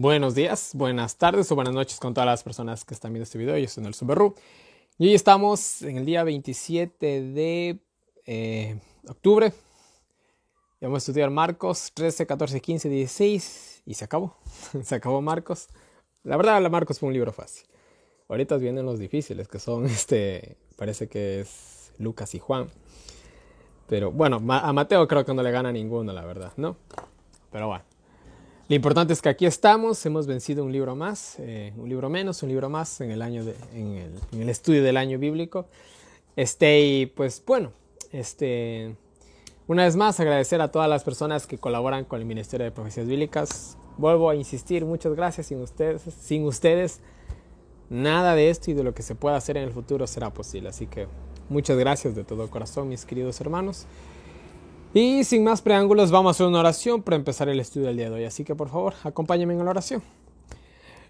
Buenos días, buenas tardes o buenas noches con todas las personas que están viendo este video. Yo soy Nelson Berru y hoy estamos en el día 27 de octubre. Y vamos a estudiar Marcos 13, 14, 15, 16 y se acabó. Se acabó Marcos. La verdad, Marcos fue un libro fácil. Ahorita vienen los difíciles que son, parece que es Lucas y Juan. Pero bueno, a Mateo creo que no le gana ninguno, la verdad, ¿no? Pero bueno. Lo importante es que aquí estamos, hemos vencido un libro más, un libro menos, un libro más en el estudio del año bíblico. Y pues bueno, una vez más agradecer a todas las personas que colaboran con el Ministerio de Profecías Bíblicas. Vuelvo a insistir, muchas gracias. Sin ustedes, nada de esto y de lo que se pueda hacer en el futuro será posible. Así que muchas gracias de todo corazón, mis queridos hermanos. Y sin más preámbulos, vamos a hacer una oración para empezar el estudio del día de hoy. Así que por favor, acompáñenme en la oración.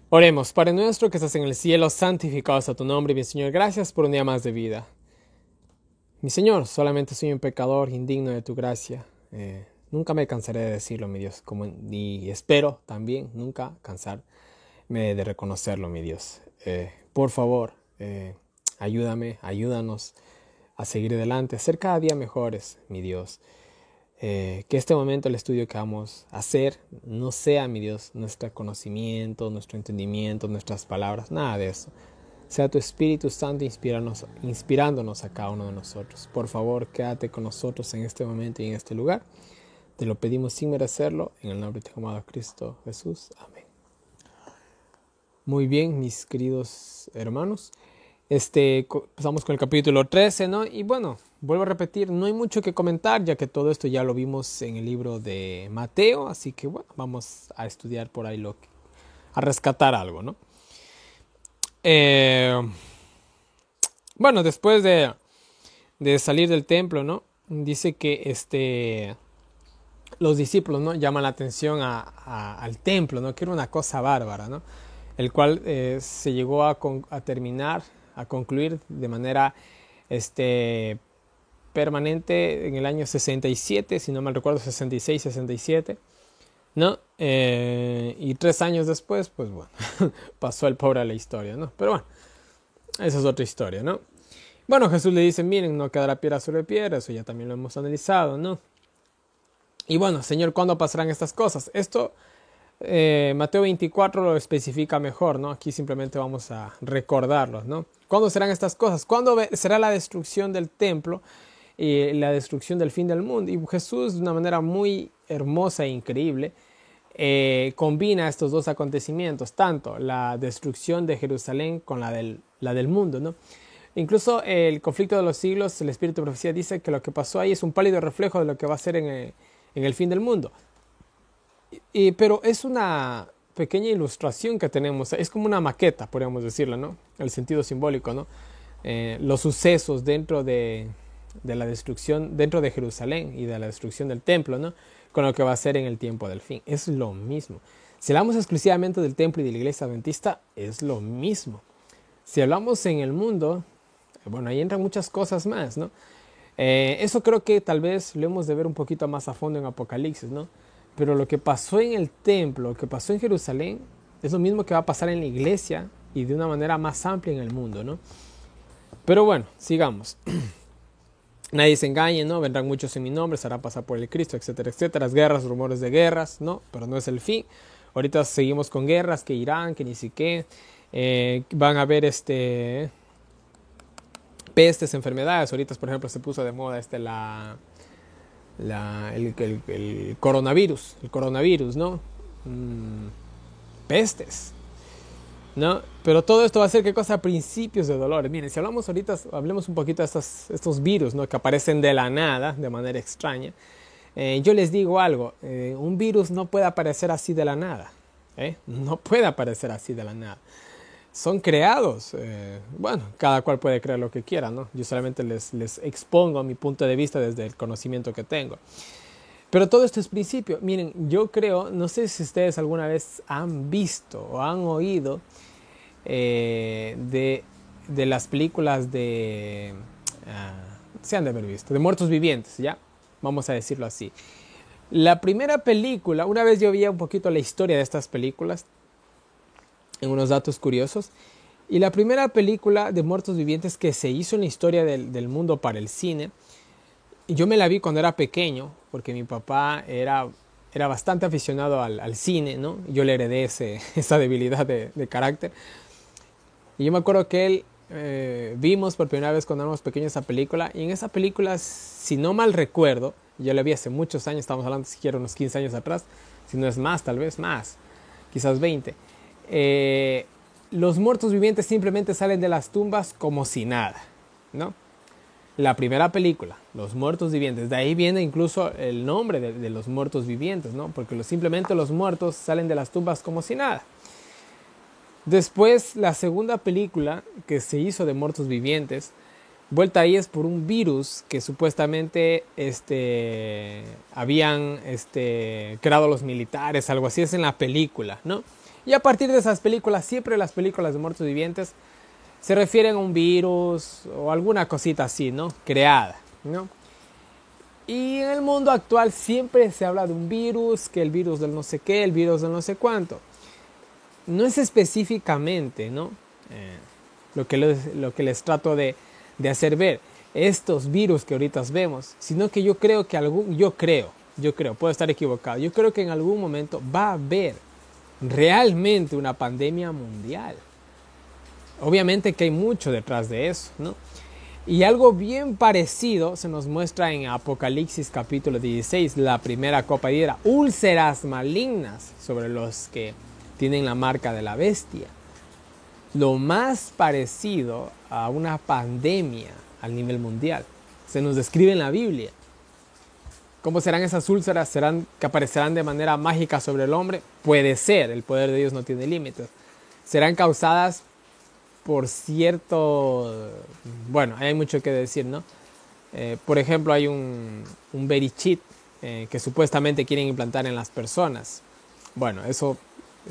Oremos. Padre nuestro que estás en el cielo, santificado sea tu nombre. Mi Señor, gracias por un día más de vida. Mi Señor, solamente soy un pecador indigno de tu gracia. Nunca me cansaré de decirlo, mi Dios. Y espero también nunca cansarme de reconocerlo, mi Dios. Por favor, ayúdanos a seguir adelante, a ser cada día mejores, mi Dios. Que este momento, el estudio que vamos a hacer, no sea, mi Dios, nuestro conocimiento, nuestro entendimiento, nuestras palabras, nada de eso. Sea tu Espíritu Santo inspirándonos a cada uno de nosotros. Por favor, quédate con nosotros en este momento y en este lugar. Te lo pedimos sin merecerlo, en el nombre de tu amado Cristo Jesús. Amén. Muy bien, mis queridos hermanos. Empezamos con el capítulo 13, ¿no? Y bueno, vuelvo a repetir, no hay mucho que comentar, ya que todo esto ya lo vimos en el libro de Mateo, así que bueno, vamos a estudiar por ahí a rescatar algo, ¿no? Bueno, después de salir del templo, ¿no? Dice que los discípulos, ¿no? Llaman la atención al templo, ¿no? Que era una cosa bárbara, ¿no? El cual se llegó a concluir de manera permanente en el año 67, si no mal recuerdo, 66, 67, ¿no? Y 3 años después, pues bueno, pasó el pobre a la historia, ¿no? Pero bueno, esa es otra historia, ¿no? Bueno, Jesús le dice, miren, no quedará piedra sobre piedra, eso ya también lo hemos analizado, ¿no? Y bueno, Señor, ¿cuándo pasarán estas cosas? Esto Mateo 24 lo especifica mejor, ¿no? Aquí simplemente vamos a recordarlo, ¿no? ¿Cuándo serán estas cosas? ¿Cuándo será la destrucción del templo y la destrucción del fin del mundo? Y Jesús, de una manera muy hermosa e increíble, combina estos dos acontecimientos, tanto la destrucción de Jerusalén con la del mundo, ¿no? Incluso el conflicto de los siglos, el Espíritu de Profecía dice que lo que pasó ahí es un pálido reflejo de lo que va a ser en el fin del mundo. Pero es una pequeña ilustración que tenemos, es como una maqueta, podríamos decirlo, ¿no? El sentido simbólico, ¿no? Los sucesos dentro de la destrucción, dentro de Jerusalén y de la destrucción del templo, ¿no? Con lo que va a ser en el tiempo del fin. Es lo mismo. Si hablamos exclusivamente del templo y de la iglesia adventista, es lo mismo. Si hablamos en el mundo, bueno, ahí entran muchas cosas más, ¿no? Eso creo que tal vez lo hemos de ver un poquito más a fondo en Apocalipsis, ¿no? Pero lo que pasó en el templo, lo que pasó en Jerusalén, es lo mismo que va a pasar en la iglesia y de una manera más amplia en el mundo, ¿no? Pero bueno, sigamos. Nadie se engañe, ¿no? Vendrán muchos en mi nombre, se harán pasar por el Cristo, etcétera, etcétera. Guerras, rumores de guerras, ¿no? Pero no es el fin. Ahorita seguimos con guerras, que Irán, que ni siquiera. Van a haber pestes, enfermedades. Ahorita, por ejemplo, se puso de moda el coronavirus, ¿no? Pestes, ¿no? Pero todo esto va a ser, ¿qué cosa? Principios de dolores. Miren, si hablamos ahorita, hablemos un poquito de estos virus, ¿no? Que aparecen de la nada, de manera extraña. Yo les digo algo, un virus no puede aparecer así de la nada, no puede aparecer así de la nada. Son creados, bueno, cada cual puede creer lo que quiera, ¿no? Yo solamente les expongo mi punto de vista desde el conocimiento que tengo. Pero todo esto es principio. Miren, yo creo, no sé si ustedes alguna vez han visto o han oído de las películas se han de haber visto, de muertos vivientes, ¿ya? Vamos a decirlo así. La primera película, una vez yo vi un poquito la historia de estas películas, en unos datos curiosos. Y la primera película de muertos vivientes que se hizo en la historia del mundo para el cine, yo me la vi cuando era pequeño, porque mi papá era bastante aficionado al cine, ¿no? Yo le heredé esa debilidad de carácter. Y yo me acuerdo que él vimos por primera vez cuando éramos pequeños esa película. Y en esa película, si no mal recuerdo, yo la vi hace muchos años, estamos hablando siquiera unos 15 años atrás, si no es más, tal vez más, quizás 20. Los muertos vivientes simplemente salen de las tumbas como si nada, ¿no? La primera película, Los muertos vivientes, de ahí viene incluso el nombre de los muertos vivientes, ¿no? Porque simplemente los muertos salen de las tumbas como si nada. Después, la segunda película que se hizo de muertos vivientes, vuelta ahí es por un virus que supuestamente habían creado los militares, algo así es en la película, ¿no? Y a partir de esas películas, siempre las películas de muertos vivientes se refieren a un virus o alguna cosita así, ¿no? Creada, ¿no? Y en el mundo actual siempre se habla de un virus, que el virus del no sé qué, el virus del no sé cuánto. No es específicamente, ¿no? Lo que les trato de hacer ver, estos virus que ahorita vemos, sino que yo creo, puedo estar equivocado, yo creo que en algún momento va a haber realmente una pandemia mundial. Obviamente que hay mucho detrás de eso, ¿no? Y algo bien parecido se nos muestra en Apocalipsis capítulo 16, la primera copa de hiedra, úlceras malignas sobre los que tienen la marca de la bestia. Lo más parecido a una pandemia al nivel mundial se nos describe en la Biblia. ¿Cómo serán esas úlceras? ¿Serán que aparecerán de manera mágica sobre el hombre? Puede ser, el poder de Dios no tiene límites. ¿Serán causadas por cierto? Bueno, hay mucho que decir, ¿no? Por ejemplo, hay un verichit que supuestamente quieren implantar en las personas. Bueno, eso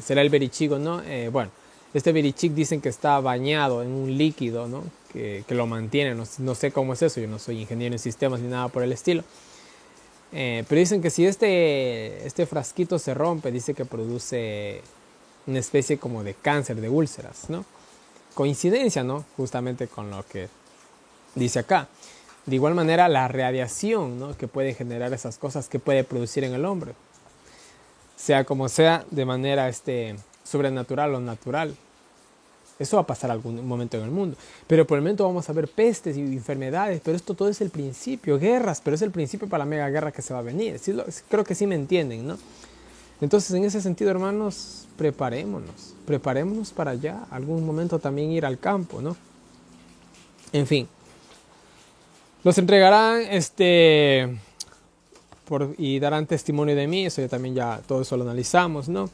será el verichigo, ¿no? Bueno, este verichic dicen que está bañado en un líquido, ¿no? Que lo mantiene, no sé cómo es eso, yo no soy ingeniero en sistemas ni nada por el estilo. Pero dicen que si este frasquito se rompe, dice que produce una especie como de cáncer, de úlceras, ¿no? Coincidencia, ¿no? Justamente con lo que dice acá. De igual manera, la radiación, ¿no? Que puede generar esas cosas, que puede producir en el hombre. Sea como sea, de manera sobrenatural o natural. Eso va a pasar algún momento en el mundo. Pero por el momento vamos a ver pestes y enfermedades, pero esto todo es el principio, guerras, pero es el principio para la mega guerra que se va a venir. Sí, creo que sí me entienden, ¿no? Entonces, en ese sentido, hermanos, preparémonos para ya algún momento también ir al campo, ¿no? En fin, los entregarán y darán testimonio de mí. Eso ya también todo eso lo analizamos, ¿no?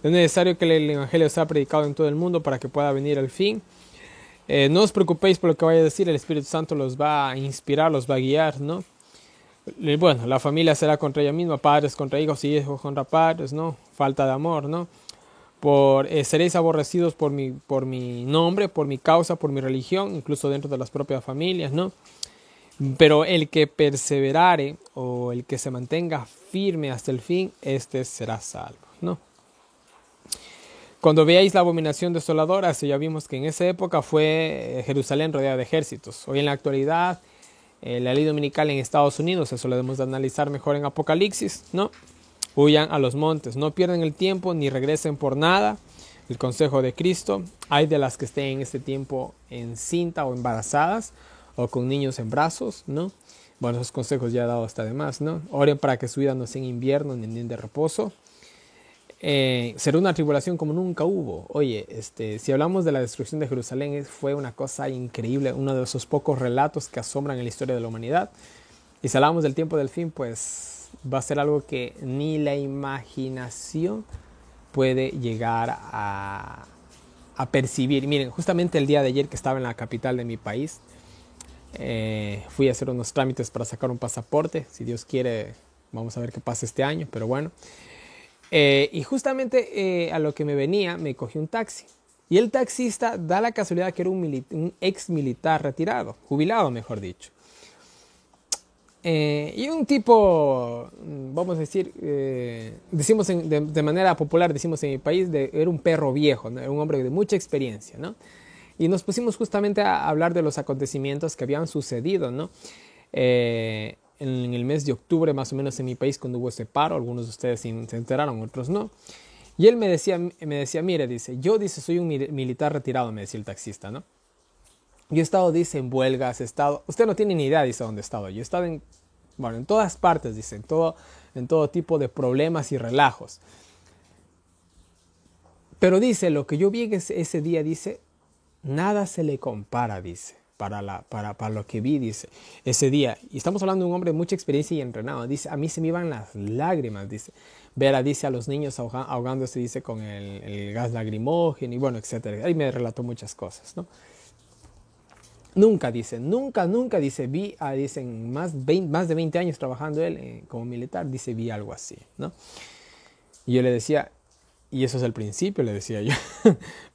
Es necesario que el evangelio sea predicado en todo el mundo para que pueda venir el fin. No os preocupéis por lo que vaya a decir, el Espíritu Santo los va a inspirar, los va a guiar, ¿no? Bueno, la familia será contra ella misma, padres contra hijos y hijos contra padres, ¿no? Falta de amor, ¿no? Seréis aborrecidos por mi nombre, por mi causa, por mi religión, incluso dentro de las propias familias, ¿no? Pero el que perseverare o el que se mantenga firme hasta el fin, será salvo, ¿no? Cuando veáis la abominación desoladora, ya vimos que en esa época fue Jerusalén rodeada de ejércitos. Hoy en la actualidad, la ley dominical en Estados Unidos, eso lo debemos de analizar mejor en Apocalipsis, ¿no? Huyan a los montes, no pierdan el tiempo ni regresen por nada. El consejo de Cristo, hay de las que estén en este tiempo encinta o embarazadas o con niños en brazos, ¿no? Bueno, esos consejos ya he dado hasta de más, ¿no? Oren para que su vida no sea en invierno ni en de reposo. Será una tribulación como nunca hubo. Oye, si hablamos de la destrucción de Jerusalén, fue una cosa increíble, uno de esos pocos relatos que asombran en la historia de la humanidad. Y si hablamos del tiempo del fin, pues va a ser algo que ni la imaginación puede llegar a percibir. Miren, justamente el día de ayer que estaba en la capital de mi país, fui a hacer unos trámites para sacar un pasaporte. Si Dios quiere, vamos a ver qué pasa este año, pero bueno. Y justamente a lo que me venía, me cogí un taxi. Y el taxista da la casualidad que era un ex militar retirado, jubilado mejor dicho. Y un tipo, vamos a decir, decimos de manera popular, decimos en mi país, era un perro viejo, ¿no? Era un hombre de mucha experiencia, ¿no? Y nos pusimos justamente a hablar de los acontecimientos que habían sucedido, ¿no? En el mes de octubre, más o menos en mi país, cuando hubo ese paro, algunos de ustedes se enteraron, otros no. Y él me decía, mire, dice, yo, dice, soy un militar retirado, me decía el taxista, ¿no? Yo he estado, dice, en huelgas, he estado, usted no tiene ni idea, dice, dónde he estado. Yo he estado en, bueno, en todas partes, dice, en todo tipo de problemas y relajos. Pero dice, lo que yo vi ese día, dice, nada se le compara, dice, para lo que vi, dice, ese día. Y estamos hablando de un hombre de mucha experiencia y entrenado. Dice, a mí se me iban las lágrimas, dice. Ver dice, a los niños ahogándose, dice, con el gas lacrimógeno y bueno, etcétera. Ahí me relató muchas cosas, ¿no? Nunca, dice, nunca, dice, vi, dice, en más de 20 años trabajando él como militar, dice, vi algo así, ¿no? Y yo le decía, y eso es el principio, le decía yo,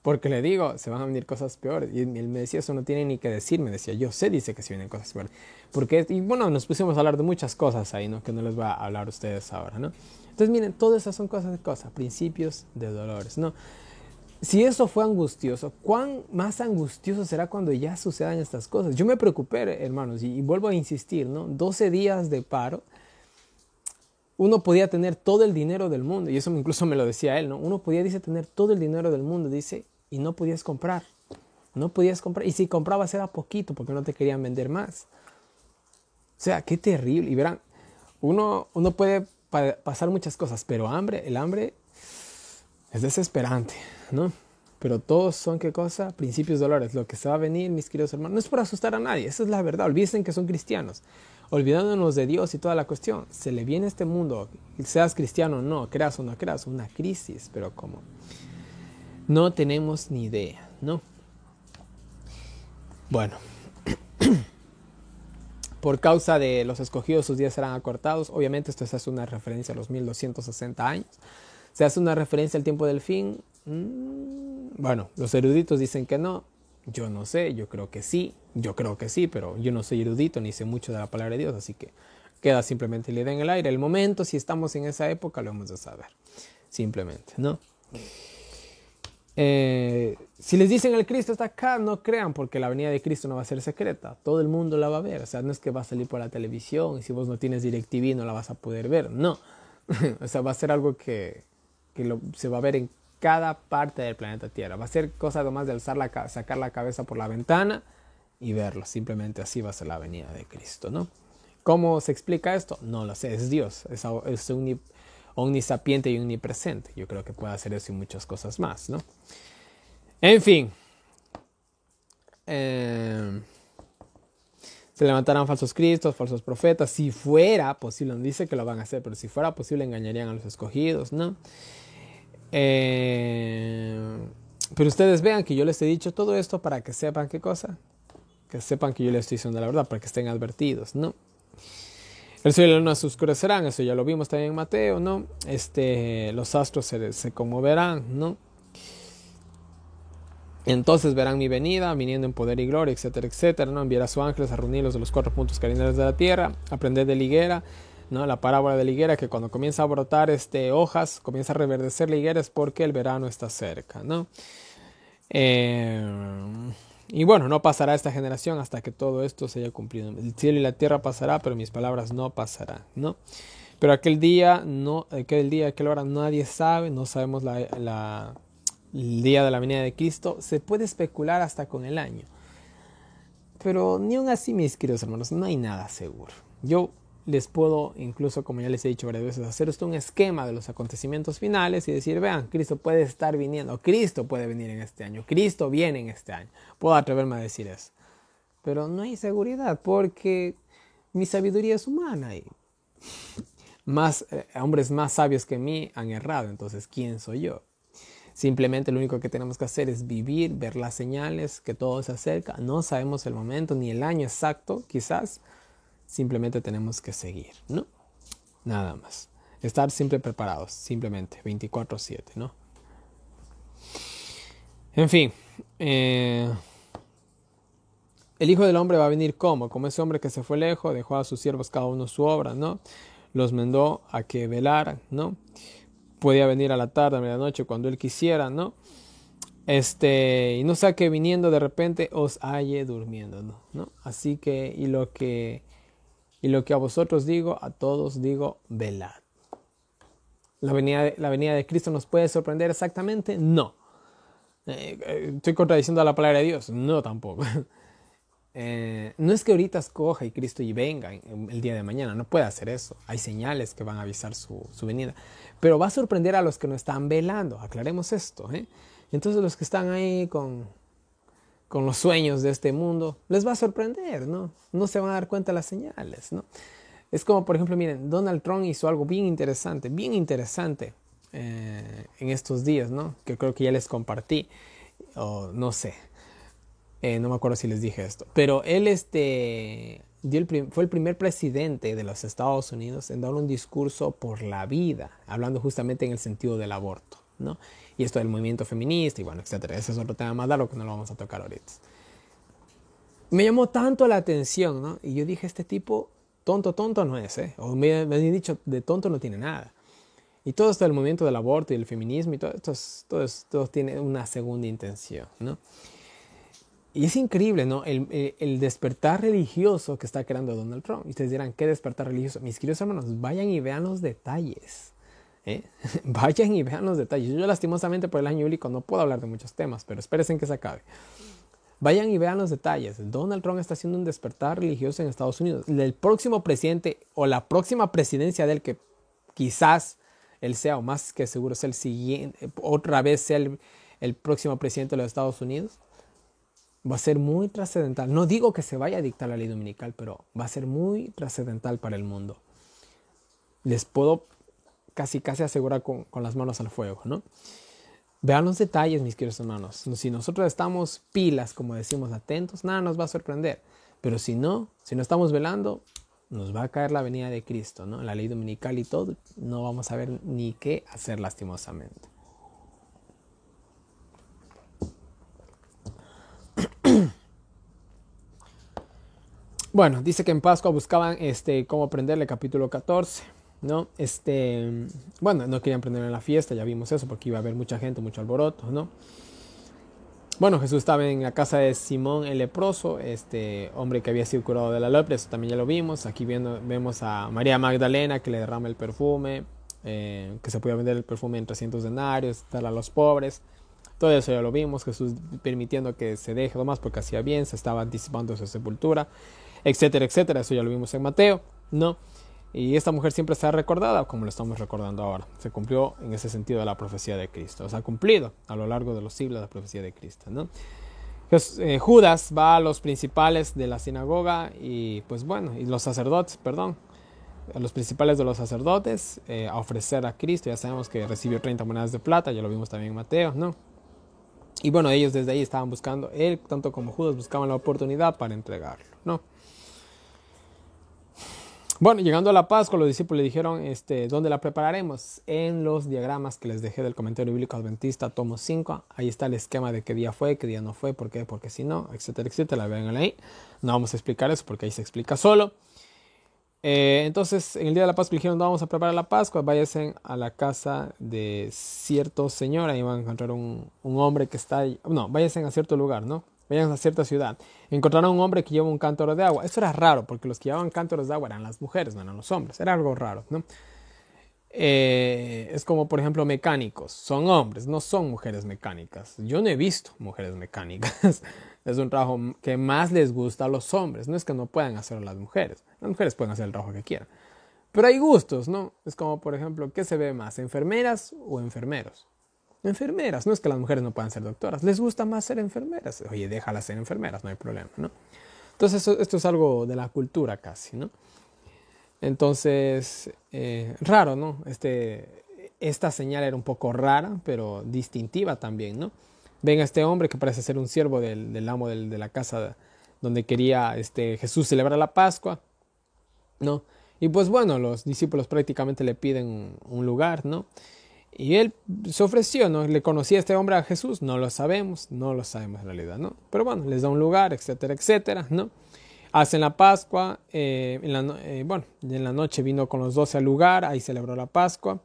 porque le digo, se van a venir cosas peores. Y él me decía, eso no tiene ni que decir, me decía, yo sé, dice que se vienen cosas peores. Porque, y bueno, nos pusimos a hablar de muchas cosas ahí, ¿no? Que no les voy a hablar a ustedes ahora, ¿no? Entonces, miren, todas esas son cosas, principios de dolores, ¿no? Si eso fue angustioso, ¿cuán más angustioso será cuando ya sucedan estas cosas? Yo me preocupé, hermanos, y vuelvo a insistir, ¿no? 12 días de paro, uno podía tener todo el dinero del mundo, y eso incluso me lo decía él, ¿no? Uno podía, dice, tener todo el dinero del mundo, dice, y no podías comprar. No podías comprar, y si comprabas era poquito, porque no te querían vender más. O sea, qué terrible. Y verán, uno puede pasar muchas cosas, pero el hambre es desesperante, ¿no? Pero todos son, ¿qué cosa? Principios de dolores. Lo que se va a venir, mis queridos hermanos, no es por asustar a nadie, esa es la verdad. Olvídense que son cristianos. Olvidándonos de Dios y toda la cuestión. Se le viene este mundo, seas cristiano o no, creas o no creas, una crisis, pero como no tenemos ni idea, ¿no? Bueno, por causa de los escogidos sus días serán acortados. Obviamente esto se hace una referencia a los 1260 años. Se hace una referencia al tiempo del fin. Bueno, los eruditos dicen que no. Yo no sé, yo creo que sí, pero yo no soy erudito ni sé mucho de la palabra de Dios, así que queda simplemente la idea en el aire. El momento, si estamos en esa época, lo hemos de saber. Simplemente, ¿no? Si les dicen el Cristo está acá, no crean, porque la venida de Cristo no va a ser secreta. Todo el mundo la va a ver. O sea, no es que va a salir por la televisión y si vos no tienes DirecTV no la vas a poder ver. No. O sea, va a ser algo que se va a ver en cada parte del planeta Tierra. Va a ser cosa nomás de sacar la cabeza por la ventana y verlo. Simplemente así va a ser la venida de Cristo, ¿no? ¿Cómo se explica esto? No lo sé. Es Dios. Es omnisapiente y omnipresente. Yo creo que puede hacer eso y muchas cosas más, ¿no? En fin. Se levantarán falsos cristos, falsos profetas. Si fuera posible, no dice que lo van a hacer, pero si fuera posible engañarían a los escogidos, ¿no? Pero ustedes vean que yo les he dicho todo esto para que sepan qué cosa. Que sepan que yo les estoy diciendo la verdad, para que estén advertidos, ¿no? El sol y la luna se oscurecerán, eso ya lo vimos también en Mateo, ¿no? Los astros se conmoverán, ¿no? Entonces verán mi venida, viniendo en poder y gloria, etcétera, etcétera, ¿no? Enviará a sus ángeles a reunirlos de los 4 puntos cardinales de la tierra, aprender de la higuera, ¿no? La parábola de la higuera, que cuando comienza a brotar hojas, comienza a reverdecer la higuera, es porque el verano está cerca, ¿no? Y bueno, no pasará esta generación hasta que todo esto se haya cumplido. El cielo y la tierra pasará, pero mis palabras no pasarán, ¿no? Pero aquel día, aquel hora nadie sabe, no sabemos el día de la venida de Cristo. Se puede especular hasta con el año. Pero ni aun así, mis queridos hermanos, no hay nada seguro. Yo les puedo, incluso como ya les he dicho varias veces, hacer esto un esquema de los acontecimientos finales y decir, vean, Cristo puede estar viniendo, Cristo puede venir en este año, Cristo viene en este año. Puedo atreverme a decir eso. Pero no hay seguridad porque mi sabiduría es humana y hombres más sabios que mí han errado. Entonces, ¿quién soy yo? Simplemente lo único que tenemos que hacer es vivir, ver las señales, que todo se acerca. No sabemos el momento ni el año exacto, quizás. Simplemente tenemos que seguir, ¿no? Nada más. Estar siempre preparados, simplemente, 24/7, ¿no? En fin. El Hijo del Hombre va a venir como ese hombre que se fue lejos, dejó a sus siervos cada uno su obra, ¿no? Los mandó a que velaran, ¿no? Podía venir a la tarde, a medianoche, cuando él quisiera, ¿no? Y no sea que viniendo de repente os halle durmiendo, ¿no? Así que, y lo que a vosotros digo, a todos digo, velad. ¿La venida de Cristo nos puede sorprender exactamente? No. ¿Estoy contradiciendo a la palabra de Dios? No, tampoco. No es que ahorita escoja y Cristo y venga el día de mañana, no puede hacer eso. Hay señales que van a avisar su venida. Pero va a sorprender a los que no están velando, aclaremos esto. Entonces los que están ahí con los sueños de este mundo, les va a sorprender, ¿no? No se van a dar cuenta de las señales, ¿no? Es como, por ejemplo, miren, Donald Trump hizo algo bien interesante en estos días, ¿no? Que creo que ya les compartí, o no sé, no me acuerdo si les dije esto, pero él fue el primer presidente de los Estados Unidos en dar un discurso por la vida, hablando justamente en el sentido del aborto, ¿no? Y esto del movimiento feminista y bueno, etcétera. Ese es otro tema más largo que no lo vamos a tocar ahorita. Me llamó tanto la atención, ¿no? Y yo dije, este tipo, tonto no es, ¿eh? O me han dicho, de tonto no tiene nada. Y todo esto del movimiento del aborto y el feminismo y todo tiene una segunda intención, ¿no? Y es increíble, ¿no? El despertar religioso que está creando Donald Trump. Y ustedes dirán, ¿qué despertar religioso? Mis queridos hermanos, vayan y vean los detalles. Vayan y vean los detalles. Yo lastimosamente por el año bíblico no puedo hablar de muchos temas, pero espérense que se acabe. Vayan y vean los detalles. Donald Trump está haciendo un despertar religioso en Estados Unidos. El próximo presidente o la próxima presidencia del que quizás él sea, o más que seguro sea el siguiente, otra vez sea el próximo presidente de los Estados Unidos, va a ser muy trascendental. No digo que se vaya a dictar la ley dominical, pero va a ser muy trascendental para el mundo. Les puedo casi asegurar con las manos al fuego, ¿no? Vean los detalles, mis queridos hermanos. Si nosotros estamos pilas, como decimos, atentos, nada nos va a sorprender. Pero si no estamos velando, nos va a caer la venida de Cristo, ¿no? La ley dominical y todo, no vamos a ver ni qué hacer lastimosamente. Bueno, dice que en Pascua buscaban cómo prenderle, capítulo 14. ¿No? Bueno, no querían prender en la fiesta, ya vimos eso, porque iba a haber mucha gente, mucho alboroto, ¿no? Bueno, Jesús estaba en la casa de Simón el leproso, hombre que había sido curado de la lepra, eso también ya lo vimos. Aquí vemos a María Magdalena que le derrama el perfume, que se podía vender el perfume en 300 denarios, darle a los pobres. Todo eso ya lo vimos, Jesús permitiendo que se deje lo más porque hacía bien, se estaba anticipando su sepultura, etcétera, etcétera. Eso ya lo vimos en Mateo, ¿no? Y esta mujer siempre será recordada como lo estamos recordando ahora. Se cumplió en ese sentido de la profecía de Cristo. Se ha cumplido a lo largo de los siglos la profecía de Cristo, ¿no? Judas va a los principales de la sinagoga y pues bueno, y los sacerdotes, a los principales de los sacerdotes a ofrecer a Cristo. Ya sabemos que recibió 30 monedas de plata, ya lo vimos también en Mateo, ¿no? Y bueno, ellos desde ahí estaban buscando, él tanto como Judas buscaban la oportunidad para entregarlo, ¿no? Bueno, llegando a la Pascua, los discípulos le dijeron, ¿dónde la prepararemos? En los diagramas que les dejé del comentario bíblico adventista, tomo 5. Ahí está el esquema de qué día fue, qué día no fue, por qué, porque si no, etcétera, etcétera. La vean ahí. No vamos a explicar eso porque ahí se explica solo. Entonces, en el día de la Pascua le dijeron, no vamos a preparar la Pascua, váyanse a la casa de cierto señor, ahí van a encontrar un hombre que está ahí. No, váyanse a cierto lugar, ¿no? Vayan a cierta ciudad. Encontraron un hombre que lleva un cántaro de agua. Eso era raro, porque los que llevaban cántaros de agua eran las mujeres, no eran los hombres. Era algo raro, ¿no? Es como, por ejemplo, mecánicos. Son hombres, no son mujeres mecánicas. Yo no he visto mujeres mecánicas. Es un trabajo que más les gusta a los hombres. No es que no puedan hacerlo las mujeres. Las mujeres pueden hacer el trabajo que quieran. Pero hay gustos, ¿no? Es como, por ejemplo, ¿qué se ve más? ¿Enfermeras o enfermeros? Enfermeras, no es que las mujeres no puedan ser doctoras, les gusta más ser enfermeras. Oye, déjalas ser enfermeras, no hay problema, ¿no? Entonces esto es algo de la cultura casi, ¿no? Entonces, raro, ¿no? Esta señal era un poco rara, pero distintiva también, ¿no? Ven a este hombre que parece ser un siervo del amo de la casa donde quería Jesús celebrar la Pascua, ¿no? Y pues bueno, los discípulos prácticamente le piden un lugar, ¿no? Y él se ofreció, ¿no? ¿Le conocía a este hombre a Jesús? No lo sabemos en realidad, ¿no? Pero bueno, les da un lugar, etcétera, etcétera, ¿no? Hacen la Pascua, en la noche vino con los 12 al lugar, ahí celebró la Pascua.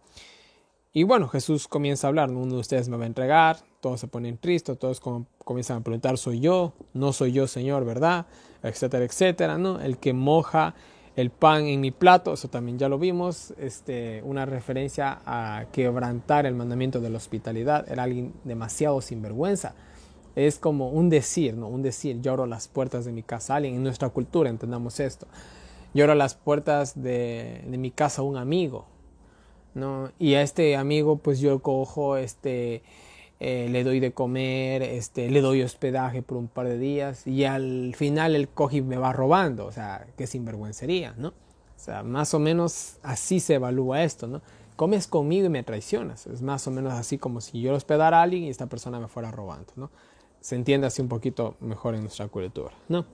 Y bueno, Jesús comienza a hablar, ¿no? Uno de ustedes me va a entregar, todos se ponen tristes, todos comienzan a preguntar, ¿soy yo? ¿No soy yo, Señor, verdad? Etcétera, etcétera, ¿no? El que moja el pan en mi plato, eso también ya lo vimos, una referencia a quebrantar el mandamiento de la hospitalidad, era alguien demasiado sinvergüenza. Es como un decir, ¿no? Un decir, yo abro las puertas de mi casa a alguien, en nuestra cultura entendamos esto. Yo abro las puertas de mi casa a un amigo, ¿no? Y a este amigo pues yo cojo, le doy de comer, le doy hospedaje por un par de días y al final él coge y me va robando, o sea, qué sinvergüencería, ¿no? O sea, más o menos así se evalúa esto, ¿no? Comes conmigo y me traicionas, es más o menos así como si yo hospedara a alguien y esta persona me fuera robando, ¿no? Se entiende así un poquito mejor en nuestra cultura, ¿no?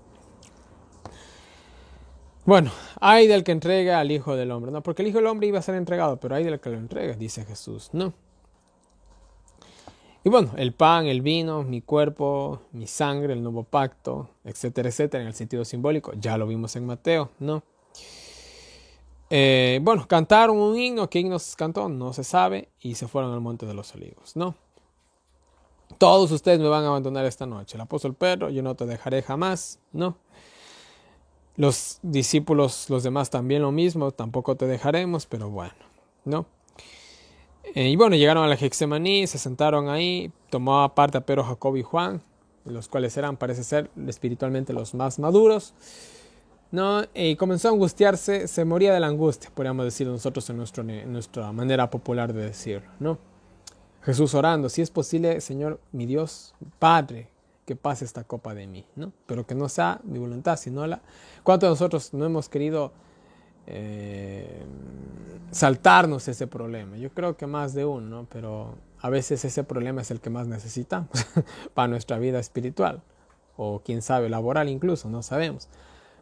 Bueno, hay del que entrega al Hijo del Hombre, ¿no? Porque el Hijo del Hombre iba a ser entregado, pero hay del que lo entrega, dice Jesús, ¿no? Y bueno, el pan, el vino, mi cuerpo, mi sangre, el nuevo pacto, etcétera, etcétera, en el sentido simbólico, ya lo vimos en Mateo, ¿no? Bueno, cantaron un himno, ¿qué himno se cantó? No se sabe, y se fueron al Monte de los Olivos, ¿no? Todos ustedes me van a abandonar esta noche. El apóstol Pedro, yo no te dejaré jamás, ¿no? Los discípulos, los demás también lo mismo, tampoco te dejaremos, pero bueno, ¿no? Y bueno, llegaron a la Getsemaní, se sentaron ahí, tomó aparte a Pedro, Jacobo y Juan, los cuales eran, parece ser, espiritualmente los más maduros, ¿no? Y comenzó a angustiarse, se moría de la angustia, podríamos decir nosotros en nuestra manera popular de decirlo, ¿no? Jesús orando, si es posible, Señor, mi Dios, Padre, que pase esta copa de mí, ¿no? Pero que no sea mi voluntad, sino la... ¿Cuántos de nosotros no hemos querido saltarnos ese problema? Yo creo que más de uno, ¿no? Pero a veces ese problema es el que más necesitamos para nuestra vida espiritual, o quién sabe, laboral incluso, no sabemos.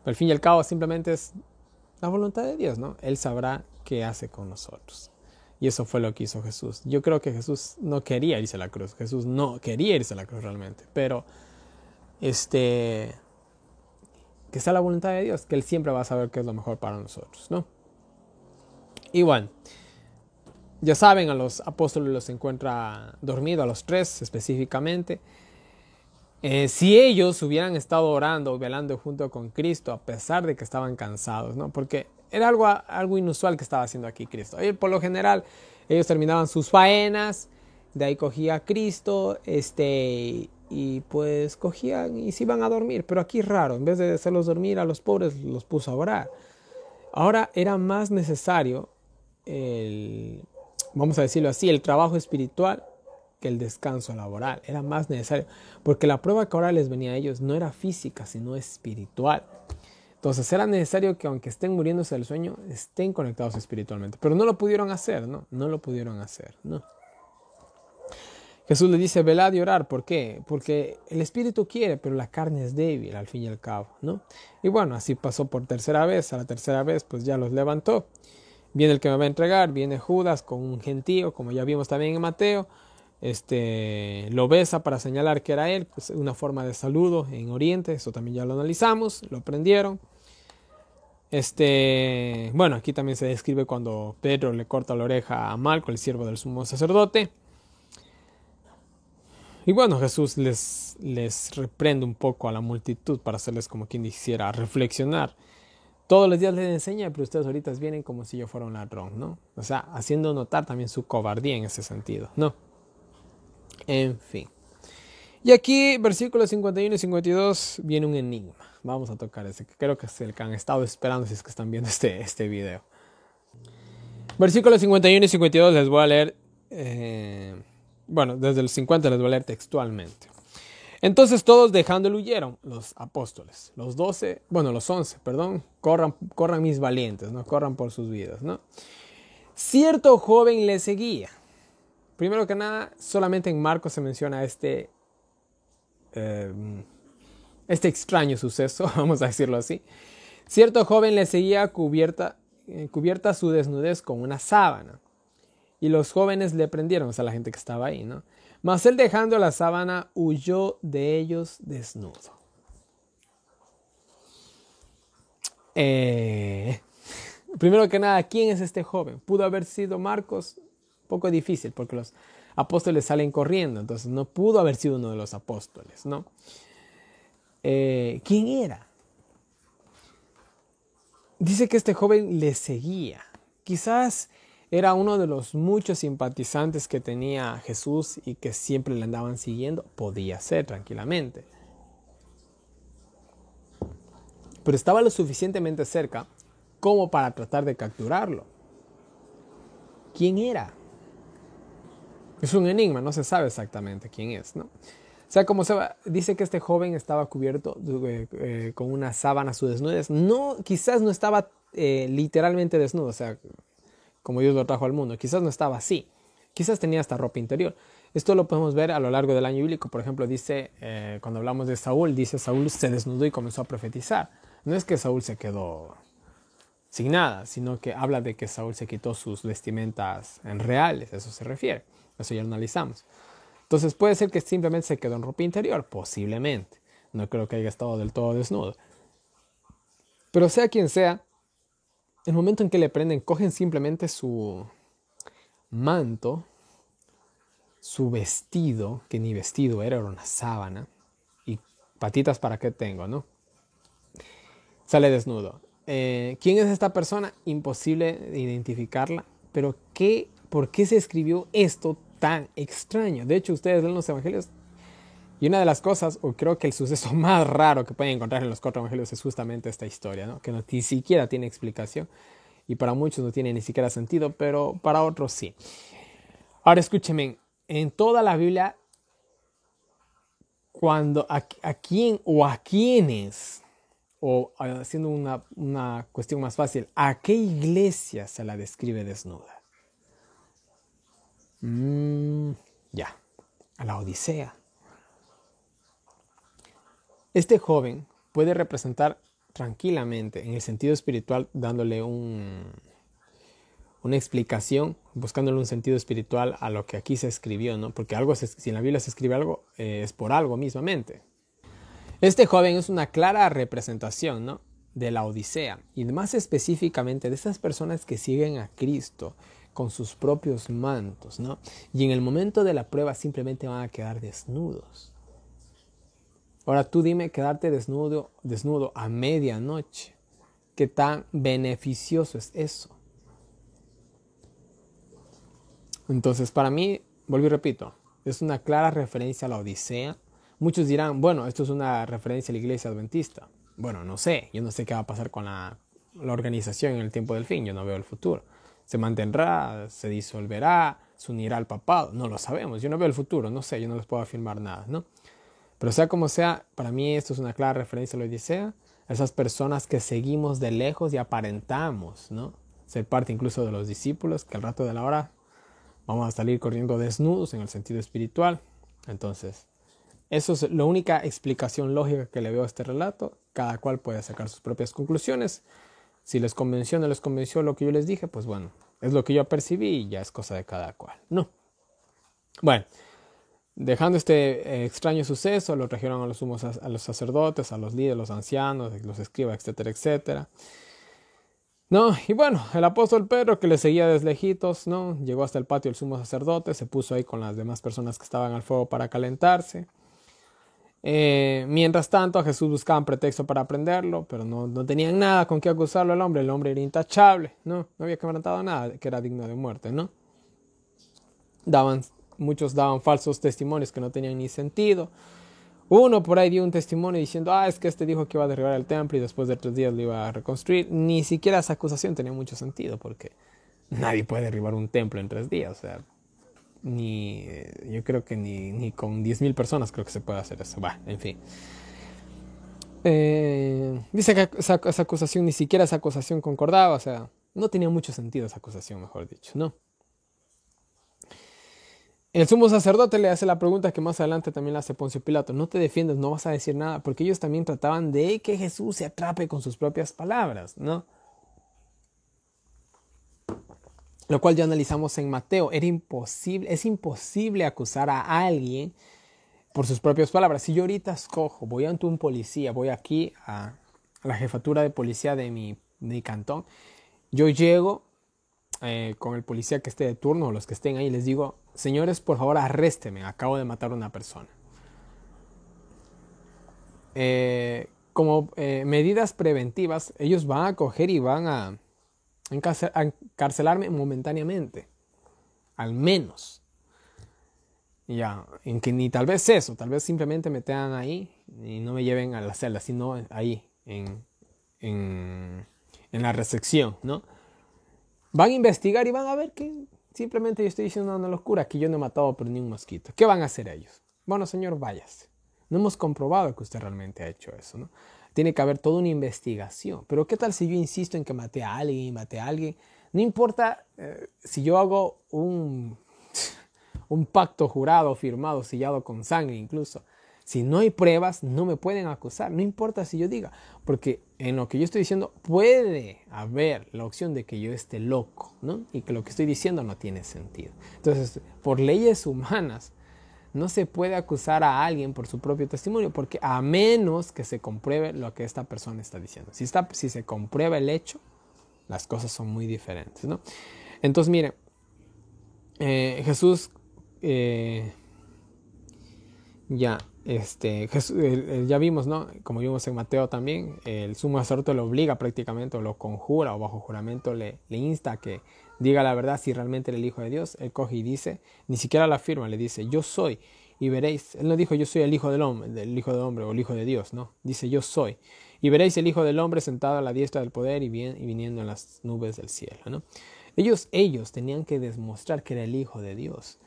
Pero al fin y al cabo simplemente es la voluntad de Dios, ¿no? Él sabrá qué hace con nosotros. Y eso fue lo que hizo Jesús. Yo creo que Jesús no quería irse a la cruz. Jesús no quería irse a la cruz realmente. Pero, que sea la voluntad de Dios, que Él siempre va a saber qué es lo mejor para nosotros, ¿no? Igual, ya saben, a los apóstoles los encuentra dormidos, a los 3 específicamente. Si ellos hubieran estado orando o velando junto con Cristo, a pesar de que estaban cansados, ¿no? Porque era algo inusual que estaba haciendo aquí Cristo. Por lo general, ellos terminaban sus faenas, de ahí cogía a Cristo, y pues cogían y se iban a dormir. Pero aquí es raro, en vez de hacerlos dormir a los pobres, los puso a orar. Ahora era más necesario vamos a decirlo así, el trabajo espiritual que el descanso laboral. Era más necesario, porque la prueba que ahora les venía a ellos no era física, sino espiritual. Entonces era necesario que aunque estén muriéndose del sueño, estén conectados espiritualmente. Pero no lo pudieron hacer, ¿no? No lo pudieron hacer, ¿no? Jesús le dice, velad y orar. ¿Por qué? Porque el espíritu quiere, pero la carne es débil, al fin y al cabo, ¿no? Y bueno, así pasó por tercera vez. A la tercera vez, pues ya los levantó. Viene el que me va a entregar, viene Judas con un gentío, como ya vimos también en Mateo. Lo besa para señalar que era él, pues una forma de saludo en Oriente, eso también ya lo analizamos, lo aprendieron. Bueno, aquí también se describe cuando Pedro le corta la oreja a Malco, el siervo del sumo sacerdote. Y bueno, Jesús les reprende un poco a la multitud para hacerles como quien quisiera reflexionar. Todos los días les enseña, pero ustedes ahorita vienen como si yo fuera un ladrón, ¿no? O sea, haciendo notar también su cobardía en ese sentido, ¿no? En fin. Y aquí, versículos 51 y 52, viene un enigma. Vamos a tocar ese, que creo que es el que han estado esperando si es que están viendo este video. Versículos 51 y 52 les voy a leer, desde el 50 les voy a leer textualmente. Entonces todos dejándolo huyeron, los apóstoles, los 11, corran mis valientes, ¿no? Corran por sus vidas, ¿no? Cierto joven le seguía. Primero que nada, solamente en Marcos se menciona este extraño suceso, vamos a decirlo así. Cierto joven le seguía cubierta su desnudez con una sábana. y los jóvenes le prendieron, o sea, la gente que estaba ahí, ¿no? Mas él, dejando la sábana, huyó de ellos desnudo. Primero que nada, ¿quién es este joven? Pudo haber sido Marcos, un poco difícil, porque los apóstoles salen corriendo, entonces no pudo haber sido uno de los apóstoles, ¿no? ¿Quién era? Dice que este joven le seguía. Quizás era uno de los muchos simpatizantes que tenía Jesús y que siempre le andaban siguiendo. Podía ser, tranquilamente. Pero estaba lo suficientemente cerca como para tratar de capturarlo. ¿Quién era? Es un enigma, no se sabe exactamente quién es, ¿no? O sea, como se va, dice que este joven estaba cubierto con una sábana a su desnudez. No, quizás no estaba literalmente desnudo, o sea, como Dios lo trajo al mundo. Quizás no estaba así. Quizás tenía hasta ropa interior. Esto lo podemos ver a lo largo del año bíblico. Por ejemplo, dice, cuando hablamos de Saúl, dice Saúl se desnudó y comenzó a profetizar. No es que Saúl se quedó sin nada, sino que habla de que Saúl se quitó sus vestimentas en reales. Eso se refiere. Eso ya lo analizamos. Entonces puede ser que simplemente se quedó en ropa interior, posiblemente. No creo que haya estado del todo desnudo. Pero sea quien sea, el momento en que le prenden, cogen simplemente su manto, su vestido, que ni vestido era una sábana, y patitas para qué tengo, ¿no? Sale desnudo. ¿Quién es esta persona? Imposible de identificarla, pero ¿por qué se escribió esto tan extraño? De hecho, ustedes leen los evangelios y una de las cosas, o creo que el suceso más raro que pueden encontrar en los 4 evangelios es justamente esta historia, ¿no? Que ni siquiera tiene explicación y para muchos no tiene ni siquiera sentido, pero para otros sí. Ahora escúchenme, en toda la Biblia, cuando a quién o a quiénes, o haciendo una cuestión más fácil, ¿a qué iglesia se la describe desnuda? Ya, a la Odisea. Este joven puede representar tranquilamente en el sentido espiritual, dándole una explicación, buscándole un sentido espiritual a lo que aquí se escribió, ¿no? Porque si en la Biblia se escribe algo, es por algo mismamente. Este joven es una clara representación, ¿no?, de la Odisea, y más específicamente de esas personas que siguen a Cristo con sus propios mantos, ¿no? Y en el momento de la prueba simplemente van a quedar desnudos. Ahora tú dime, quedarte desnudo a medianoche, ¿qué tan beneficioso es eso? Entonces, para mí, vuelvo y repito, es una clara referencia a la Odisea. Muchos dirán, bueno, esto es una referencia a la iglesia adventista. Bueno, no sé, yo no sé qué va a pasar con la organización en el tiempo del fin, yo no veo el futuro. ¿Se mantendrá? ¿Se disolverá? ¿Se unirá al papado? No lo sabemos, yo no veo el futuro, no sé, yo no les puedo afirmar nada, ¿no? Pero sea como sea, para mí esto es una clara referencia a la Odisea, a esas personas que seguimos de lejos y aparentamos, ¿no?, ser parte incluso de los discípulos, que al rato de la hora vamos a salir corriendo desnudos en el sentido espiritual. Entonces, eso es la única explicación lógica que le veo a este relato. Cada cual puede sacar sus propias conclusiones. Si les convenció o no les convenció lo que yo les dije, pues bueno, es lo que yo percibí y ya es cosa de cada cual, ¿no? Bueno, dejando este extraño suceso, lo trajeron a los sacerdotes, a los líderes, los ancianos, los escribas, etcétera, etcétera. No, y bueno, el apóstol Pedro, que le seguía desde lejitos, ¿no?, llegó hasta el patio del sumo sacerdote, se puso ahí con las demás personas que estaban al fuego para calentarse. Mientras tanto, a Jesús buscaban pretexto para prenderlo, pero no tenían nada con qué acusarlo al hombre. El hombre era intachable, no había quebrantado nada que era digno de muerte, ¿no? Muchos daban falsos testimonios que no tenían ni sentido. Uno por ahí dio un testimonio diciendo, es que este dijo que iba a derribar el templo y después de 3 días lo iba a reconstruir. Ni siquiera esa acusación tenía mucho sentido, porque nadie puede derribar un templo en 3 días. O sea, yo creo que ni con 10,000 personas creo que se puede hacer eso. En fin. Dice que esa acusación, ni siquiera esa acusación concordaba. O sea, no tenía mucho sentido esa acusación, mejor dicho, ¿no? El sumo sacerdote le hace la pregunta que más adelante también le hace Poncio Pilato. No te defiendes, no vas a decir nada, porque ellos también trataban de que Jesús se atrape con sus propias palabras, ¿no? lo cual ya analizamos en Mateo. Es imposible acusar a alguien por sus propias palabras. Si yo ahorita escojo, voy ante un policía, voy aquí a la jefatura de policía de mi cantón, yo llego con el policía que esté de turno o los que estén ahí, les digo, señores, por favor, arrésteme, acabo de matar a una persona. Como medidas preventivas, ellos van a coger y van a encarcelarme momentáneamente, al menos. Ya, en que ni tal vez eso, tal vez simplemente me tengan ahí y no me lleven a la celda, sino ahí, en la recepción, ¿no? Van a investigar y van a ver que simplemente yo estoy diciendo una locura, que yo no he matado por ni un mosquito. ¿Qué van a hacer ellos? Bueno, señor, váyase. No hemos comprobado que usted realmente ha hecho eso, ¿no? Tiene que haber toda una investigación. Pero ¿qué tal si yo insisto en que maté a alguien? No importa si yo hago un pacto jurado, firmado, sellado con sangre incluso. Si no hay pruebas, no me pueden acusar. No importa si yo diga. Porque en lo que yo estoy diciendo puede haber la opción de que yo esté loco, ¿no? Y que lo que estoy diciendo no tiene sentido. Entonces, por leyes humanas, no se puede acusar a alguien por su propio testimonio, porque a menos que se compruebe lo que esta persona está diciendo. Si se comprueba el hecho, las cosas son muy diferentes, ¿no? Entonces, mire, Jesús, ya vimos, ¿no? Como vimos en Mateo también, el sumo sacerdote lo obliga prácticamente, o lo conjura, o bajo juramento le insta a que diga la verdad si realmente era el Hijo de Dios. Él coge y dice, ni siquiera la afirma, le dice, yo soy, y veréis. Él no dijo, yo soy el Hijo del Hombre o el Hijo de Dios, no. Dice, yo soy. Y veréis el Hijo del Hombre sentado a la diestra del poder y viniendo en las nubes del cielo, ¿no? Ellos tenían que demostrar que era el Hijo de Dios,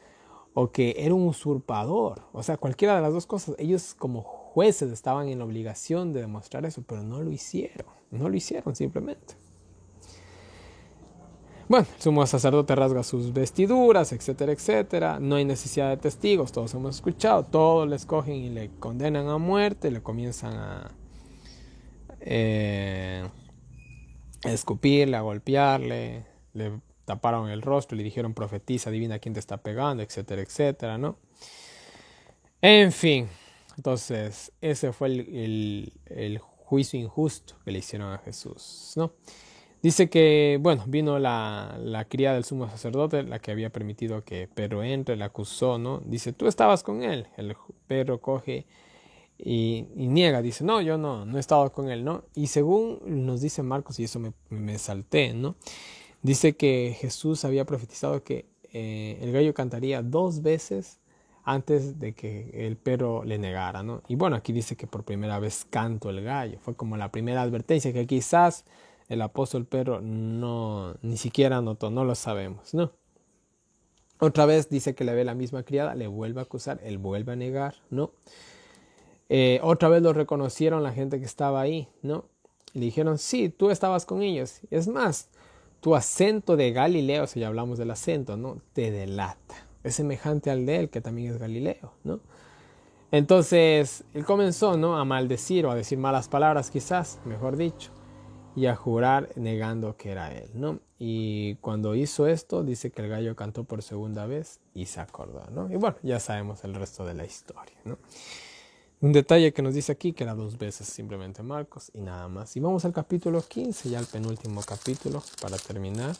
o que era un usurpador, o sea, cualquiera de las dos cosas. Ellos como jueces estaban en la obligación de demostrar eso, pero no lo hicieron simplemente. Bueno, el sumo sacerdote rasga sus vestiduras, etcétera, etcétera. No hay necesidad de testigos, todos hemos escuchado. Todos le escogen y le condenan a muerte, le comienzan a escupirle, a golpearle, le taparon el rostro, le dijeron profetiza, adivina quién te está pegando, etcétera, etcétera, ¿no? En fin, entonces ese fue el juicio injusto que le hicieron a Jesús, ¿no? Dice que, bueno, vino la criada del sumo sacerdote, la que había permitido que Pedro entre, le acusó, ¿no? Dice, tú estabas con él. El Pedro coge y niega, dice, no, yo no he estado con él, ¿no? Y según nos dice Marcos, y eso me salté, ¿no? Dice que Jesús había profetizado que el gallo cantaría 2 veces antes de que el Pedro le negara, ¿no? Y bueno, aquí dice que por primera vez cantó el gallo. Fue como la primera advertencia que quizás el apóstol Pedro ni siquiera notó, no lo sabemos, ¿no? Otra vez dice que le ve la misma criada, le vuelve a acusar, él vuelve a negar, ¿no? Otra vez lo reconocieron la gente que estaba ahí, ¿no? Le dijeron, sí, tú estabas con ellos. Es más, tu acento de Galileo, si ya hablamos del acento, ¿no? Te delata. Es semejante al de él, que también es Galileo, ¿no? Entonces, él comenzó, ¿no? A maldecir o a decir malas palabras, quizás, mejor dicho, y a jurar negando que era él, ¿no? Y cuando hizo esto, dice que el gallo cantó por segunda vez y se acordó, ¿no? Y bueno, ya sabemos el resto de la historia, ¿no? Un detalle que nos dice aquí que era 2 veces simplemente Marcos y nada más. Y vamos al capítulo 15, ya el penúltimo capítulo para terminar.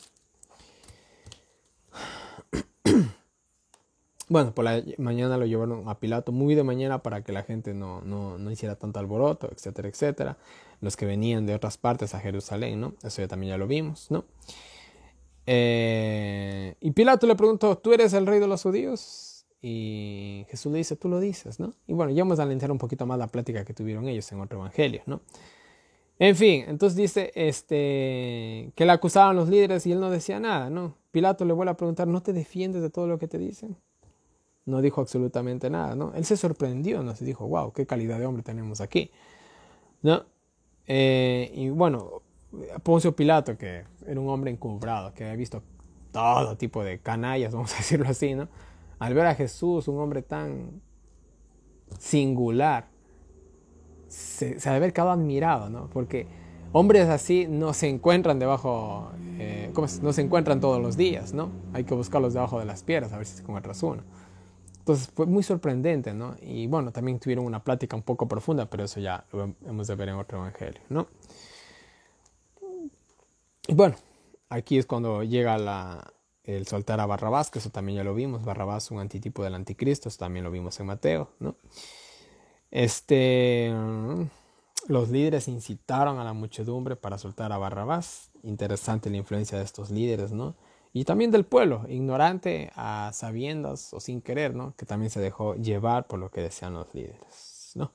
Bueno, por la mañana lo llevaron a Pilato muy de mañana para que la gente no hiciera tanto alboroto, etcétera, etcétera. Los que venían de otras partes a Jerusalén, ¿no? Eso también ya lo vimos, ¿no? Y Pilato le preguntó, ¿tú eres el rey de los judíos? Y Jesús le dice, tú lo dices, ¿no? Y bueno, ya vamos a alentar un poquito más la plática que tuvieron ellos en otro evangelio, ¿no? En fin, entonces dice que le acusaban los líderes y él no decía nada, ¿no? Pilato le vuelve a preguntar, ¿no te defiendes de todo lo que te dicen? No dijo absolutamente nada, ¿no? Él se sorprendió, ¿no? Se dijo, wow, qué calidad de hombre tenemos aquí, ¿no? Y bueno, Poncio Pilato, que era un hombre encumbrado, que había visto todo tipo de canallas, vamos a decirlo así, ¿no? Al ver a Jesús, un hombre tan singular, se ha de haber quedado admirado, ¿no? Porque hombres así no se encuentran debajo, no se encuentran todos los días, ¿no? Hay que buscarlos debajo de las piedras a ver si se encuentras uno. Entonces fue muy sorprendente, ¿no? Y bueno, también tuvieron una plática un poco profunda, pero eso ya lo hemos de ver en otro evangelio, ¿no? Y bueno, aquí es cuando llega el soltar a Barrabás, que eso también ya lo vimos. Barrabás, un antitipo del anticristo, eso también lo vimos en Mateo, ¿no? Los líderes incitaron a la muchedumbre para soltar a Barrabás. Interesante la influencia de estos líderes, ¿no? Y también del pueblo, ignorante a sabiendas o sin querer, ¿no? Que también se dejó llevar por lo que decían los líderes, ¿no?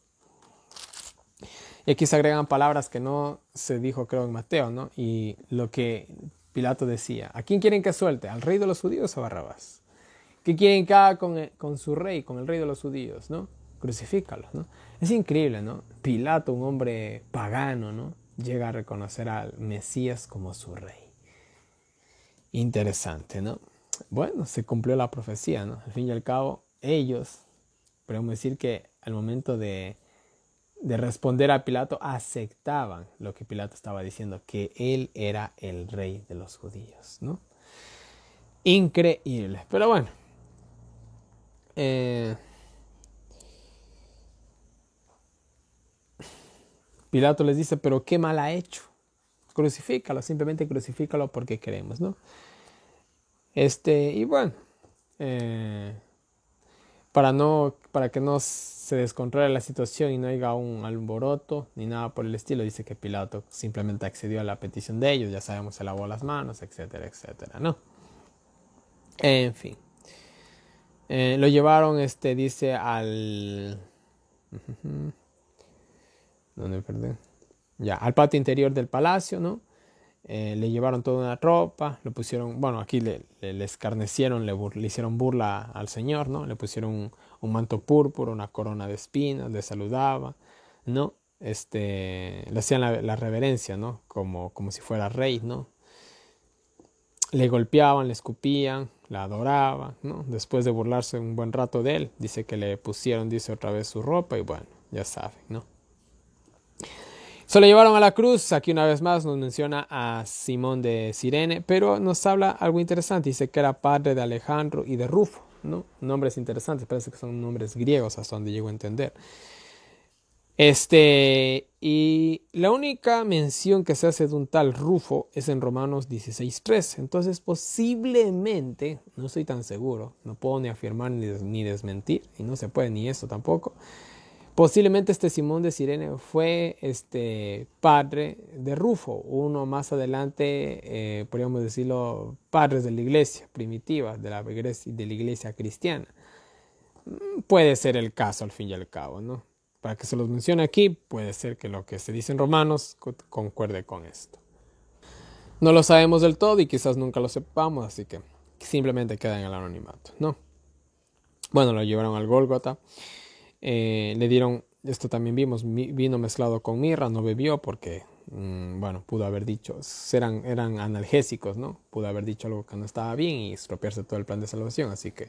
Y aquí se agregan palabras que no se dijo, creo, en Mateo, ¿no? Y lo que Pilato decía: ¿a quién quieren que suelte? ¿Al rey de los judíos o a Barrabás? ¿Qué quieren que haga con su rey, con el rey de los judíos, ¿no? Crucifícalo, ¿no? Es increíble, ¿no? Pilato, un hombre pagano, ¿no? Llega a reconocer al Mesías como su rey. Interesante, ¿no? Bueno, se cumplió la profecía, ¿no? Al fin y al cabo, ellos, podemos decir que al momento de responder a Pilato, aceptaban lo que Pilato estaba diciendo, que él era el rey de los judíos, ¿no? Increíble. Pero bueno, Pilato les dice: pero qué mal ha hecho, crucifícalo, simplemente crucifícalo porque queremos, ¿no? Y bueno, para que no se descontrole la situación y no haya un alboroto ni nada por el estilo, dice que Pilato simplemente accedió a la petición de ellos. Ya sabemos, se lavó las manos, etcétera, etcétera, ¿no? En fin, lo llevaron, dice, ¿dónde perdí? Ya, al patio interior del palacio, ¿no? Le llevaron toda una ropa, le pusieron, bueno, aquí le escarnecieron, le hicieron burla al Señor, ¿no? Le pusieron un manto púrpura, una corona de espinas, le saludaba, ¿no? Le hacían la reverencia, ¿no? Como si fuera rey, ¿no? Le golpeaban, le escupían, la adoraban, ¿no? Después de burlarse un buen rato de él, dice que le pusieron, dice, otra vez su ropa y bueno, ya saben, ¿no? Se lo llevaron a la cruz. Aquí una vez más nos menciona a Simón de Cirene, pero nos habla algo interesante. Dice que era padre de Alejandro y de Rufo, ¿no? Nombres interesantes, parece que son nombres griegos hasta donde llego a entender. Y la única mención que se hace de un tal Rufo es en Romanos 16:3. Entonces posiblemente, no estoy tan seguro, no puedo ni afirmar ni desmentir, y no se puede ni eso tampoco. Posiblemente Simón de Cirene fue padre de Rufo, uno más adelante, podríamos decirlo, padres de la iglesia primitiva, de la iglesia cristiana. Puede ser el caso al fin y al cabo, ¿no? Para que se los mencione aquí, puede ser que lo que se dice en Romanos concuerde con esto. No lo sabemos del todo y quizás nunca lo sepamos, así que simplemente queda en el anonimato, ¿no? Bueno, lo llevaron al Gólgota. Le dieron, esto también vimos, vino mezclado con mirra, no bebió porque, bueno, pudo haber dicho, eran analgésicos, ¿no? Pudo haber dicho algo que no estaba bien y estropearse todo el plan de salvación, así que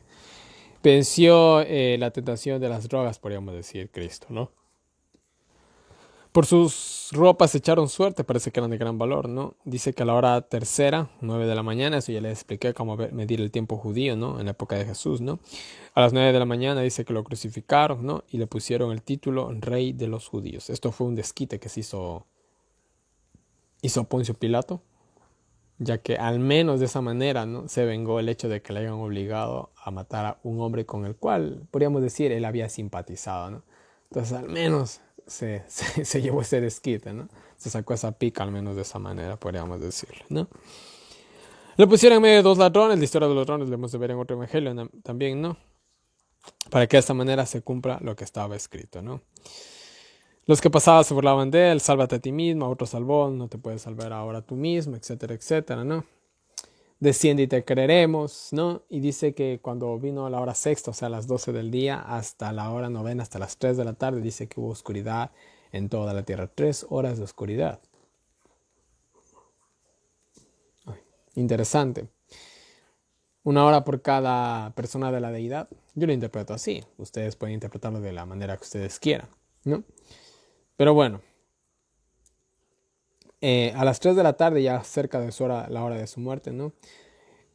venció la tentación de las drogas, podríamos decir, Cristo, ¿no? Por sus ropas echaron suerte, parece que eran de gran valor, ¿no? Dice que a la hora tercera, 9 de la mañana, eso ya les expliqué cómo medir el tiempo judío, ¿no? En la época de Jesús, ¿no? A las 9 de la mañana dice que lo crucificaron, ¿no? Y le pusieron el título Rey de los Judíos. Esto fue un desquite que se hizo Poncio Pilato, ya que al menos de esa manera, ¿no? Se vengó el hecho de que le hayan obligado a matar a un hombre con el cual, podríamos decir, él había simpatizado, ¿no? Entonces al menos se llevó ese desquite, ¿no? Se sacó esa pica al menos de esa manera, podríamos decirlo, ¿no? Lo pusieron en medio de dos ladrones. La historia de los ladrones la hemos de ver en otro evangelio también, ¿no? Para que de esta manera se cumpla lo que estaba escrito, ¿no? Los que pasaban se burlaban de él: sálvate a ti mismo, a otro salvó, no te puedes salvar ahora tú mismo, etcétera, etcétera, ¿no? Desciende y te creeremos, ¿no? Y dice que cuando vino la hora sexta, o sea, a las 12 del día, hasta la hora novena, hasta las 3 de la tarde, dice que hubo oscuridad en toda la tierra. 3 horas de oscuridad. Interesante. 1 hora por cada persona de la deidad. Yo lo interpreto así. Ustedes pueden interpretarlo de la manera que ustedes quieran, ¿no? Pero bueno, A las 3 de la tarde, ya cerca de la hora de su muerte, ¿no?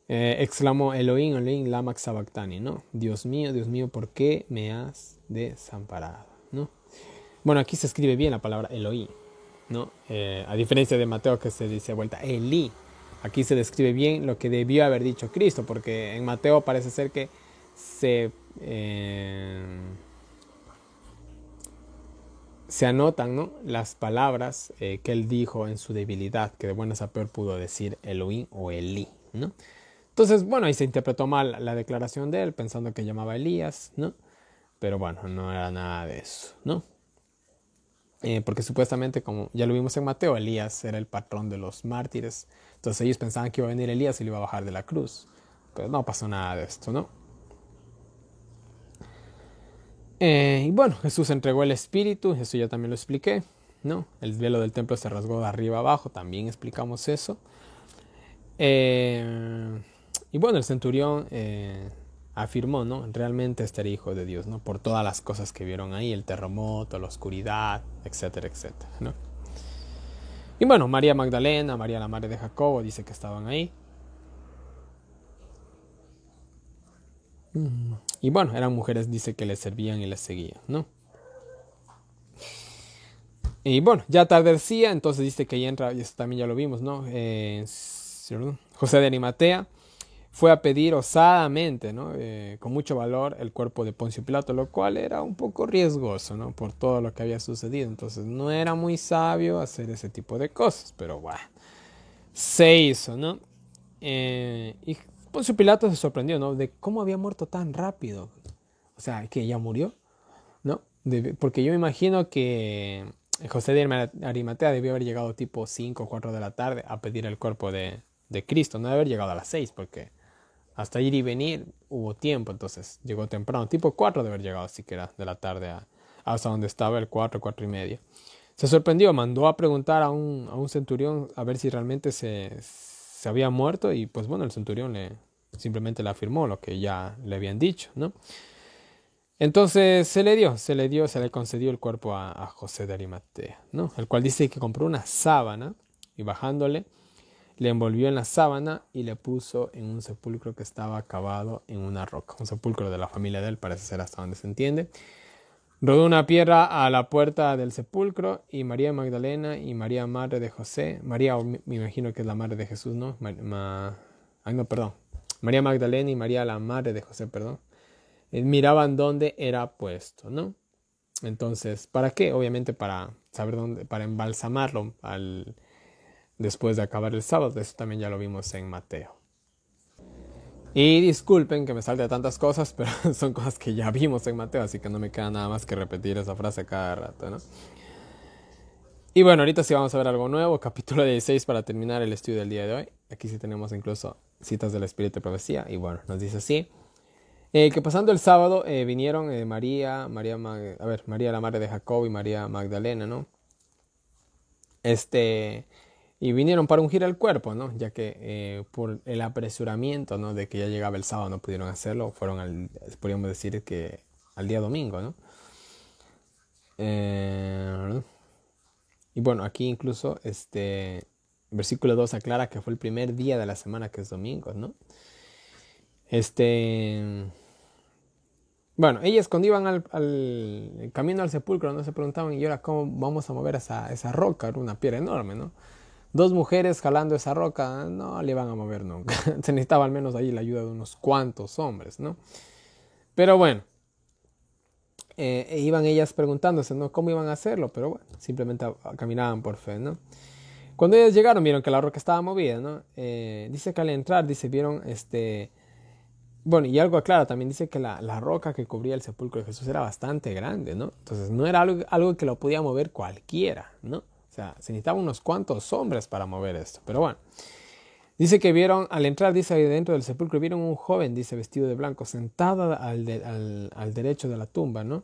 Exclamó: Elohim, Elohim, lama sabactani, ¿no? Dios mío, ¿por qué me has desamparado? ¿No? Bueno, aquí se escribe bien la palabra Elohim, ¿no? A diferencia de Mateo, que se dice vuelta Elí. Aquí se describe bien lo que debió haber dicho Cristo, porque en Mateo parece ser que se anotan, ¿no?, las palabras que él dijo en su debilidad, que de buenas a peor pudo decir Elohim o Elí, ¿no? Entonces, bueno, ahí se interpretó mal la declaración de él, pensando que llamaba a Elías, ¿no? Pero bueno, no era nada de eso, ¿no? Porque supuestamente, como ya lo vimos en Mateo, Elías era el patrón de los mártires. Entonces ellos pensaban que iba a venir Elías y le iba a bajar de la cruz. Pero no pasó nada de esto, ¿no? Y bueno, Jesús entregó el Espíritu, eso ya también lo expliqué, ¿no? El velo del templo se rasgó de arriba abajo, también explicamos eso. Y bueno, el centurión afirmó, ¿no?, realmente este era hijo de Dios, ¿no?, por todas las cosas que vieron ahí, el terremoto, la oscuridad, etcétera, etcétera, ¿no? Y bueno, María Magdalena, María la madre de Jacobo, dice que estaban ahí. Y bueno, eran mujeres, dice, que le servían y le seguían, ¿no? Y bueno, ya atardecía, entonces dice que ahí entra, y esto también ya lo vimos, ¿no? José de Arimatea fue a pedir osadamente, ¿no?, con mucho valor, el cuerpo de Poncio Pilato, lo cual era un poco riesgoso, ¿no?, por todo lo que había sucedido. Entonces no era muy sabio hacer ese tipo de cosas, pero bueno, se hizo, ¿no? Y Poncio Pilato se sorprendió, ¿no?, de cómo había muerto tan rápido. O sea, que ya murió, ¿no? Porque yo me imagino que José de Arimatea debió haber llegado tipo 5 o 4 de la tarde a pedir el cuerpo de Cristo. No debe haber llegado a las 6, porque hasta ir y venir hubo tiempo. Entonces llegó temprano, tipo 4 de haber llegado siquiera de la tarde hasta donde estaba el 4, 4 y media. Se sorprendió, mandó a preguntar a un centurión a ver si realmente se había muerto. Y pues bueno, el centurión simplemente le afirmó lo que ya le habían dicho, ¿no? Entonces se le concedió el cuerpo a José de Arimatea, ¿no? El cual dice que compró una sábana y bajándole, le envolvió en la sábana y le puso en un sepulcro que estaba cavado en una roca. Un sepulcro de la familia de él, parece ser, hasta donde se entiende. Rodó una piedra a la puerta del sepulcro y María Magdalena y María, madre de José, María, me imagino que es la madre de Jesús, ¿no? María Magdalena y María, la madre de José, perdón. Miraban dónde era puesto, ¿no? Entonces, ¿para qué? Obviamente para saber dónde, para embalsamarlo después de acabar el sábado. Eso también ya lo vimos en Mateo. Y disculpen que me salte tantas cosas, pero son cosas que ya vimos en Mateo, así que no me queda nada más que repetir esa frase cada rato, ¿no? Y bueno, ahorita sí vamos a ver algo nuevo, capítulo 16 para terminar el estudio del día de hoy. Aquí sí tenemos incluso citas del Espíritu de Profecía, y bueno, nos dice así. Que pasando el sábado vinieron María la madre de Jacob y María Magdalena, ¿no? Y vinieron para ungir el cuerpo, ¿no? Ya que por el apresuramiento, ¿no?, de que ya llegaba el sábado no pudieron hacerlo, podríamos decir que al día domingo, ¿no? Y bueno, aquí incluso versículo 2 aclara que fue el primer día de la semana, que es domingo, ¿no? Bueno, ellas cuando iban al camino al sepulcro, no se preguntaban, ¿y ahora cómo vamos a mover esa roca? Era una piedra enorme, ¿no? 2 mujeres jalando esa roca, no le iban a mover nunca. Se necesitaba al menos ahí la ayuda de unos cuantos hombres, ¿no? Pero bueno, iban ellas preguntándose, ¿no?, cómo iban a hacerlo, pero bueno, simplemente caminaban por fe, ¿no? Cuando ellas llegaron, vieron que la roca estaba movida, ¿no? Dice que al entrar, vieron bueno, y algo aclara, también dice que la roca que cubría el sepulcro de Jesús era bastante grande, ¿no? Entonces no era algo que lo podía mover cualquiera, ¿no? O sea, se necesitaban unos cuantos hombres para mover esto. Pero bueno, dice que vieron, al entrar, dice, ahí dentro del sepulcro, vieron un joven, dice, vestido de blanco, sentado al derecho de la tumba, ¿no?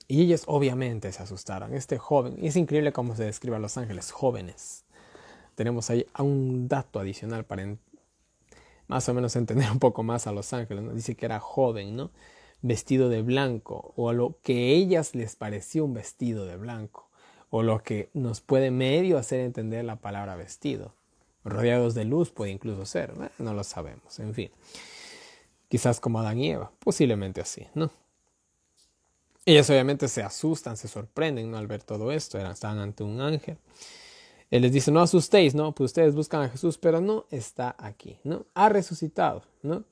Y ellos obviamente se asustaron. Este joven, es increíble cómo se describe a los ángeles, jóvenes. Tenemos ahí un dato adicional para más o menos entender un poco más a los ángeles, ¿no? Dice que era joven, ¿no? Vestido de blanco, o a lo que a ellas les pareció un vestido de blanco, o lo que nos puede medio hacer entender la palabra vestido. Rodeados de luz puede incluso ser, ¿no? No lo sabemos, en fin. Quizás como Adán y Eva, posiblemente así, ¿no? Ellas obviamente se asustan, se sorprenden, ¿no? Al ver todo esto, estaban ante un ángel. Él les dice, no asustéis, ¿no? Pues ustedes buscan a Jesús, pero no está aquí, ¿no? Ha resucitado, ¿no?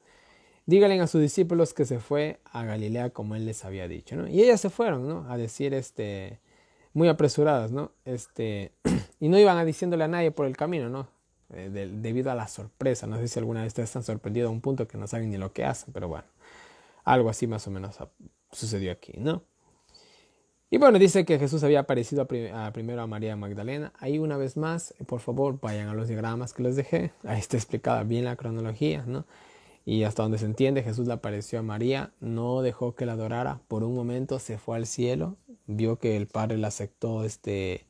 Díganle a sus discípulos que se fue a Galilea como él les había dicho, ¿no? Y ellas se fueron, ¿no? A decir, muy apresuradas, ¿no? Y no iban a diciéndole a nadie por el camino, ¿no? Debido a la sorpresa. No sé si alguna de ustedes están sorprendidos a un punto que no saben ni lo que hacen, pero bueno, algo así más o menos sucedió aquí, ¿no? Y bueno, dice que Jesús había aparecido primero a María Magdalena. Ahí una vez más, por favor, vayan a los diagramas que les dejé. Ahí está explicada bien la cronología, ¿no? Y hasta donde se entiende, Jesús le apareció a María, no dejó que la adorara. Por un momento se fue al cielo, vio que el Padre le aceptó el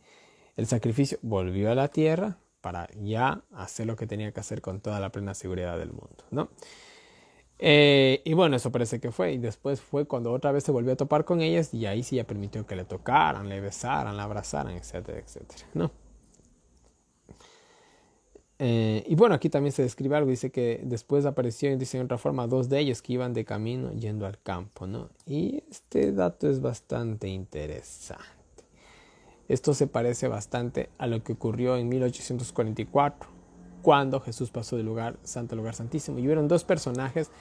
sacrificio, volvió a la tierra para ya hacer lo que tenía que hacer con toda la plena seguridad del mundo, ¿no? Y bueno, eso parece que fue. Y después fue cuando otra vez se volvió a topar con ellas y ahí sí ya permitió que le tocaran, le besaran, la abrazaran, etcétera, etcétera, ¿no? Y bueno, aquí también se describe algo, dice que después apareció, dice en otra forma, 2 de ellos que iban de camino yendo al campo, ¿no? Y este dato es bastante interesante. Esto se parece bastante a lo que ocurrió en 1844, cuando Jesús pasó del lugar santo al lugar santísimo. Y hubieron 2 personajes,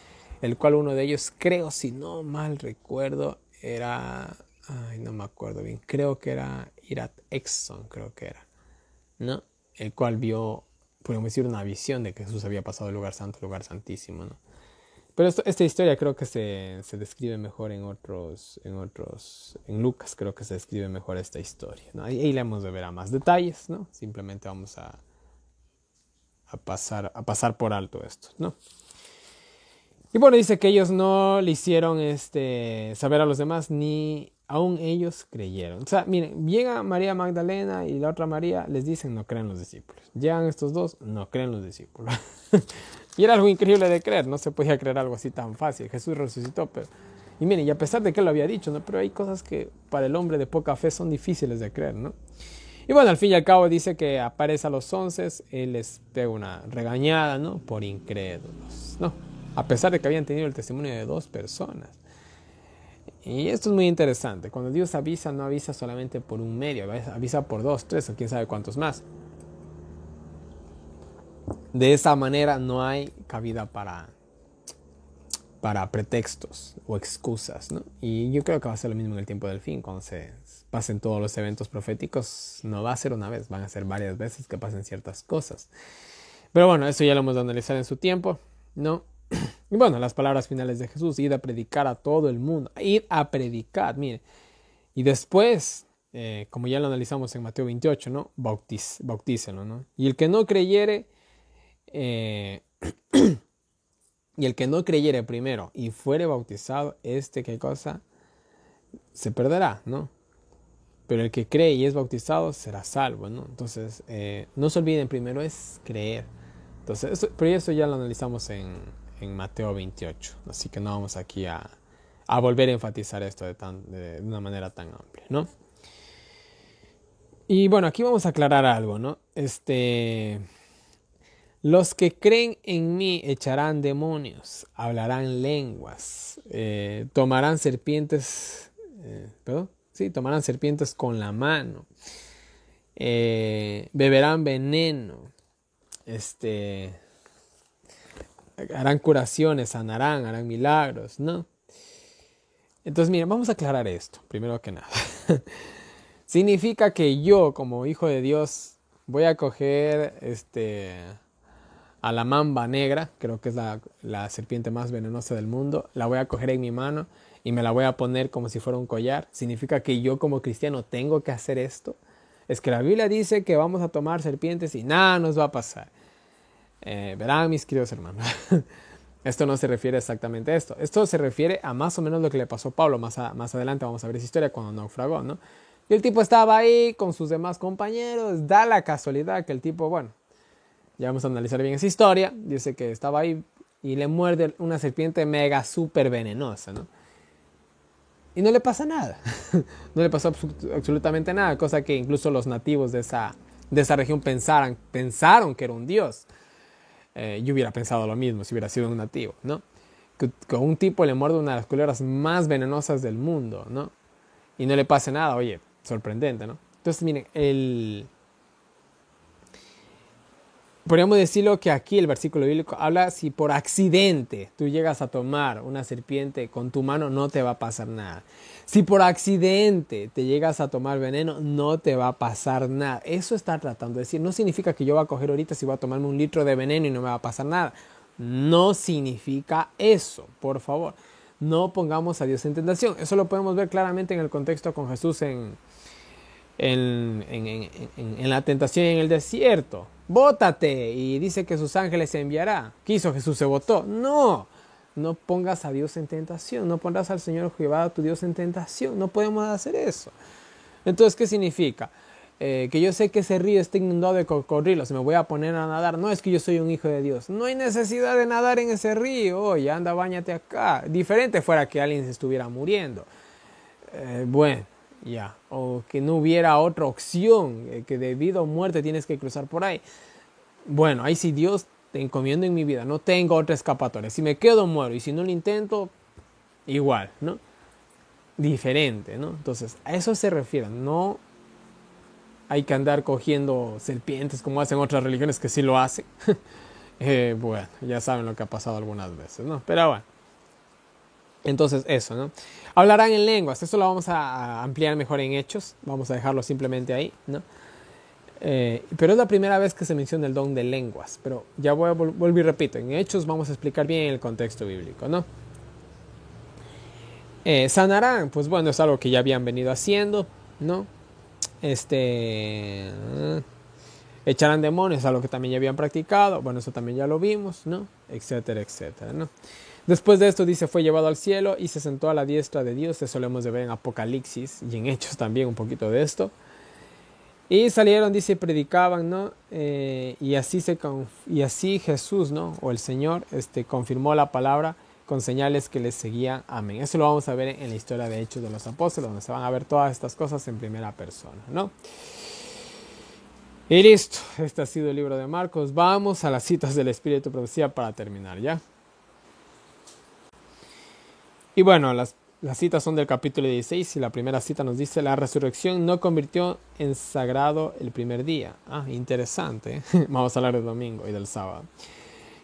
el cual uno de ellos, creo, si no mal recuerdo, era... Ay, no me acuerdo bien. Creo que era Irat Exxon, creo que era, ¿no? El cual vio, podemos decir, una visión de que Jesús había pasado del lugar santo al lugar santísimo, ¿no? Pero esta historia creo que se describe mejor en Lucas creo que se describe mejor esta historia, ¿no? Ahí la hemos de ver a más detalles, ¿no? Simplemente vamos a pasar por alto esto, ¿no? Y bueno, dice que ellos no le hicieron saber a los demás, ni aún ellos creyeron. O sea, miren, llega María Magdalena y la otra María, les dicen no creen los discípulos. Llegan estos 2, no creen los discípulos. Y era algo increíble de creer, no se podía creer algo así tan fácil. Jesús resucitó, pero... Y miren, y a pesar de que él lo había dicho, ¿no? Pero hay cosas que para el hombre de poca fe son difíciles de creer, ¿no? Y bueno, al fin y al cabo dice que aparece a los 11, él les pega una regañada, ¿no? Por incrédulos, ¿no? A pesar de que habían tenido el testimonio de 2 personas. Y esto es muy interesante. Cuando Dios avisa, no avisa solamente por un medio, avisa por 2, 3 o quién sabe cuántos más. De esa manera no hay cabida para pretextos o excusas, ¿no? Y yo creo que va a ser lo mismo en el tiempo del fin. Cuando se pasen todos los eventos proféticos, no va a ser una vez, van a ser varias veces que pasen ciertas cosas. Pero bueno, eso ya lo hemos de analizar en su tiempo, ¿no? Y bueno, las palabras finales de Jesús, id a predicar a todo el mundo, id a predicar, mire. Y después, como ya lo analizamos en Mateo 28, ¿no? Bautícenlo, ¿no? Y el que no creyere, y el que no creyere primero y fuere bautizado, ¿qué cosa? Se perderá, ¿no? Pero el que cree y es bautizado será salvo, ¿no? Entonces, no se olviden, primero es creer. Entonces, pero eso ya lo analizamos en Mateo 28. Así que no vamos aquí a volver a enfatizar esto de una manera tan amplia, ¿no? Y bueno, aquí vamos a aclarar algo, ¿no? Los que creen en mí echarán demonios, hablarán lenguas, tomarán serpientes, tomarán serpientes con la mano, beberán veneno, harán curaciones, sanarán, harán milagros, ¿no? Entonces, miren, vamos a aclarar esto, primero que nada. Significa que yo, como hijo de Dios, voy a coger a la mamba negra, creo que es la serpiente más venenosa del mundo, la voy a coger en mi mano y me la voy a poner como si fuera un collar. Significa que yo como cristiano tengo que hacer esto. Es que la Biblia dice que vamos a tomar serpientes y nada nos va a pasar. Verán, mis queridos hermanos, esto no se refiere exactamente a esto. Esto se refiere a más o menos lo que le pasó a Pablo. Más adelante vamos a ver esa historia cuando naufragó, ¿no? Y el tipo estaba ahí con sus demás compañeros. Da la casualidad que el tipo, bueno, ya vamos a analizar bien esa historia. Dice que estaba ahí y le muerde una serpiente mega súper venenosa, ¿no? y no le pasa nada. No le pasó absolutamente nada, cosa que incluso los nativos de esa región pensaron que era un dios. Yo hubiera pensado lo mismo si hubiera sido un nativo, ¿no? Que un tipo le muerde una de las culebras más venenosas del mundo, ¿no? Y no le pasa nada, oye, sorprendente, ¿no? Entonces, miren, podríamos decirlo que aquí el versículo bíblico habla si por accidente tú llegas a tomar una serpiente con tu mano, no te va a pasar nada. Si por accidente te llegas a tomar veneno, no te va a pasar nada. Eso está tratando de decir. No significa que yo voy a coger ahorita si voy a tomarme un litro de veneno y no me va a pasar nada. No significa eso, por favor. No pongamos a Dios en tentación. Eso lo podemos ver claramente en el contexto con Jesús en la tentación en el desierto. Bótate y dice que sus ángeles se enviará. ¿Qué hizo Jesús? Se botó. No pongas a Dios en tentación. No pondrás al Señor Jehová tu Dios en tentación. No podemos hacer eso. Entonces, ¿qué significa? Que yo sé que ese río está inundado de cocodrilos, me voy a poner a nadar. No, es que yo soy un hijo de Dios. No hay necesidad de nadar en ese río. Oye, anda, báñate acá. Diferente fuera que alguien se estuviera muriendo. Bueno, ya. O que no hubiera otra opción, que debido a muerte tienes que cruzar por ahí. Bueno, ahí sí Dios te encomiendo en mi vida. No tengo otra escapatoria. Si me quedo, muero. Y si no lo intento, igual, ¿no? Diferente, ¿no? Entonces, a eso se refiere. No hay que andar cogiendo serpientes como hacen otras religiones que sí lo hacen. Bueno, ya saben lo que ha pasado algunas veces, ¿no? Pero bueno. Entonces eso, ¿no? Hablarán en lenguas. Eso lo vamos a ampliar mejor en Hechos. Vamos a dejarlo simplemente ahí, ¿no? Pero es la primera vez que se menciona el don de lenguas. Pero ya vuelvo y repito. En Hechos vamos a explicar bien el contexto bíblico, ¿no? Sanarán. Pues bueno, es algo que ya habían venido haciendo, ¿no? Echarán demonios, algo que también ya habían practicado, bueno, eso también ya lo vimos, ¿no? Etcétera, etcétera, ¿no? Después de esto dice, fue llevado al cielo y se sentó a la diestra de Dios. Eso lo hemos de ver en Apocalipsis y en Hechos también un poquito de esto. Y salieron, dice, predicaban, ¿no? Y así Jesús, ¿no? O el Señor, confirmó la palabra con señales que les seguían. Amén. Eso lo vamos a ver en la historia de Hechos de los Apóstoles, donde se van a ver todas estas cosas en primera persona, ¿no? Y listo. Este ha sido el libro de Marcos. Vamos a las citas del Espíritu de Profecía para terminar, ¿ya? Y bueno, las citas son del capítulo 16 y la primera cita nos dice, la resurrección no convirtió en sagrado el primer día. Ah, interesante. Vamos a hablar del domingo y del sábado.